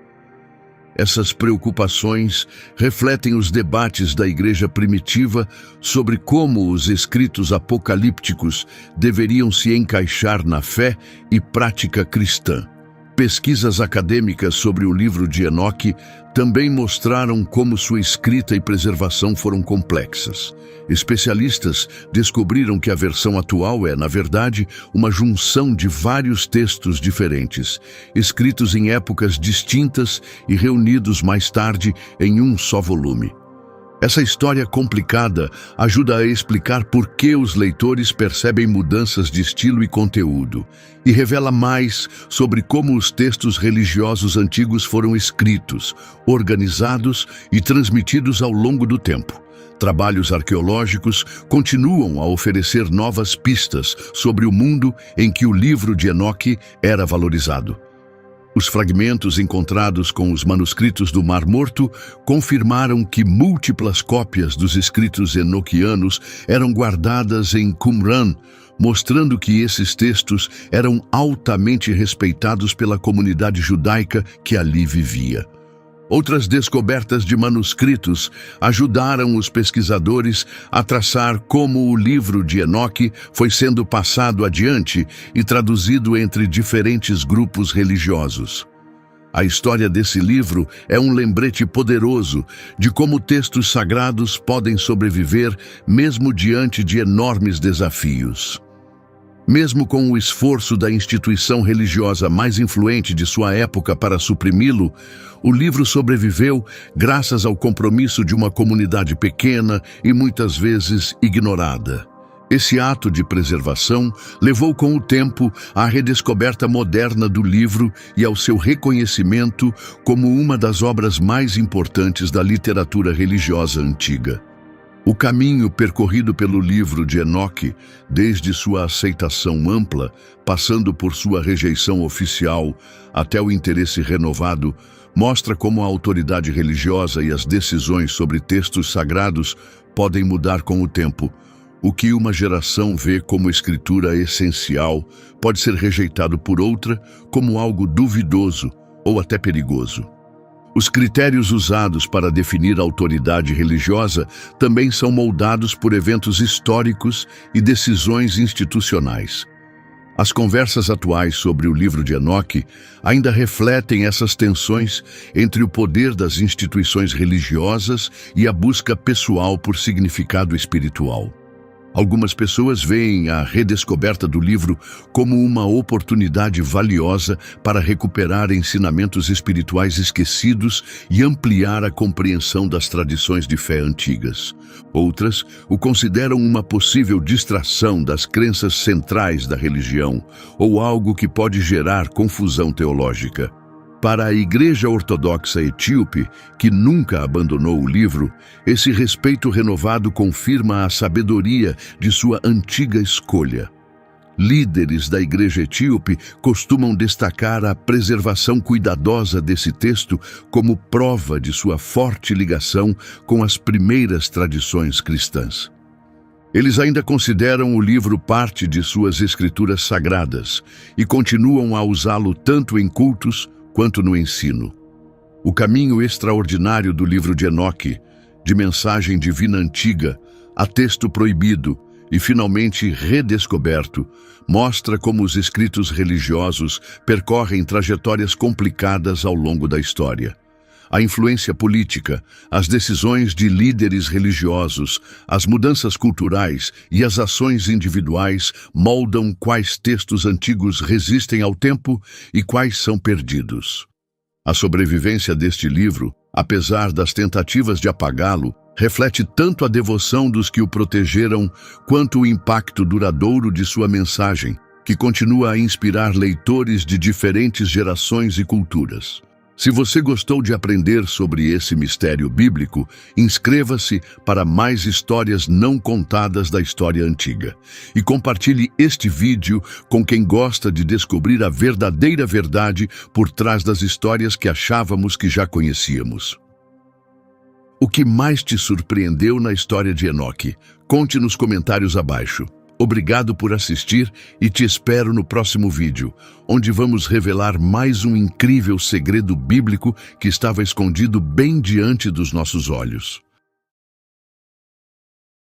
Essas preocupações refletem os debates da igreja primitiva sobre como os escritos apocalípticos deveriam se encaixar na fé e prática cristã. Pesquisas acadêmicas sobre o livro de Enoque também mostraram como sua escrita e preservação foram complexas. Especialistas descobriram que a versão atual é, na verdade, uma junção de vários textos diferentes, escritos em épocas distintas e reunidos mais tarde em um só volume. Essa história complicada ajuda a explicar por que os leitores percebem mudanças de estilo e conteúdo, e revela mais sobre como os textos religiosos antigos foram escritos, organizados e transmitidos ao longo do tempo. Trabalhos arqueológicos continuam a oferecer novas pistas sobre o mundo em que o livro de Enoque era valorizado. Os fragmentos encontrados com os manuscritos do Mar Morto confirmaram que múltiplas cópias dos escritos enoquianos eram guardadas em Qumran, mostrando que esses textos eram altamente respeitados pela comunidade judaica que ali vivia. Outras descobertas de manuscritos ajudaram os pesquisadores a traçar como o livro de Enoque foi sendo passado adiante e traduzido entre diferentes grupos religiosos. A história desse livro é um lembrete poderoso de como textos sagrados podem sobreviver mesmo diante de enormes desafios. Mesmo com o esforço da instituição religiosa mais influente de sua época para suprimi-lo, o livro sobreviveu graças ao compromisso de uma comunidade pequena e muitas vezes ignorada. Esse ato de preservação levou com o tempo à redescoberta moderna do livro e ao seu reconhecimento como uma das obras mais importantes da literatura religiosa antiga. O caminho percorrido pelo livro de Enoque, desde sua aceitação ampla, passando por sua rejeição oficial, até o interesse renovado, mostra como a autoridade religiosa e as decisões sobre textos sagrados podem mudar com o tempo. O que uma geração vê como escritura essencial pode ser rejeitado por outra como algo duvidoso ou até perigoso. Os critérios usados para definir a autoridade religiosa também são moldados por eventos históricos e decisões institucionais. As conversas atuais sobre o livro de Enoque ainda refletem essas tensões entre o poder das instituições religiosas e a busca pessoal por significado espiritual. Algumas pessoas veem a redescoberta do livro como uma oportunidade valiosa para recuperar ensinamentos espirituais esquecidos e ampliar a compreensão das tradições de fé antigas. Outras o consideram uma possível distração das crenças centrais da religião ou algo que pode gerar confusão teológica. Para a Igreja Ortodoxa Etíope, que nunca abandonou o livro, esse respeito renovado confirma a sabedoria de sua antiga escolha. Líderes da Igreja Etíope costumam destacar a preservação cuidadosa desse texto como prova de sua forte ligação com as primeiras tradições cristãs. Eles ainda consideram o livro parte de suas escrituras sagradas e continuam a usá-lo tanto em cultos quanto no ensino. O caminho extraordinário do livro de Enoque, de mensagem divina antiga a texto proibido e finalmente redescoberto, mostra como os escritos religiosos percorrem trajetórias complicadas ao longo da história. A influência política, as decisões de líderes religiosos, as mudanças culturais e as ações individuais moldam quais textos antigos resistem ao tempo e quais são perdidos. A sobrevivência deste livro Apesar das tentativas de apagá-lo, reflete tanto a devoção dos que o protegeram quanto o impacto duradouro de sua mensagem, que continua a inspirar leitores de diferentes gerações e culturas. Se você gostou de aprender sobre esse mistério bíblico, inscreva-se para mais histórias não contadas da história antiga. E compartilhe este vídeo com quem gosta de descobrir a verdadeira verdade por trás das histórias que achávamos que já conhecíamos. O que mais te surpreendeu na história de Enoque? Conte nos comentários abaixo. Obrigado por assistir e te espero no próximo vídeo, onde vamos revelar mais um incrível segredo bíblico que estava escondido bem diante dos nossos olhos.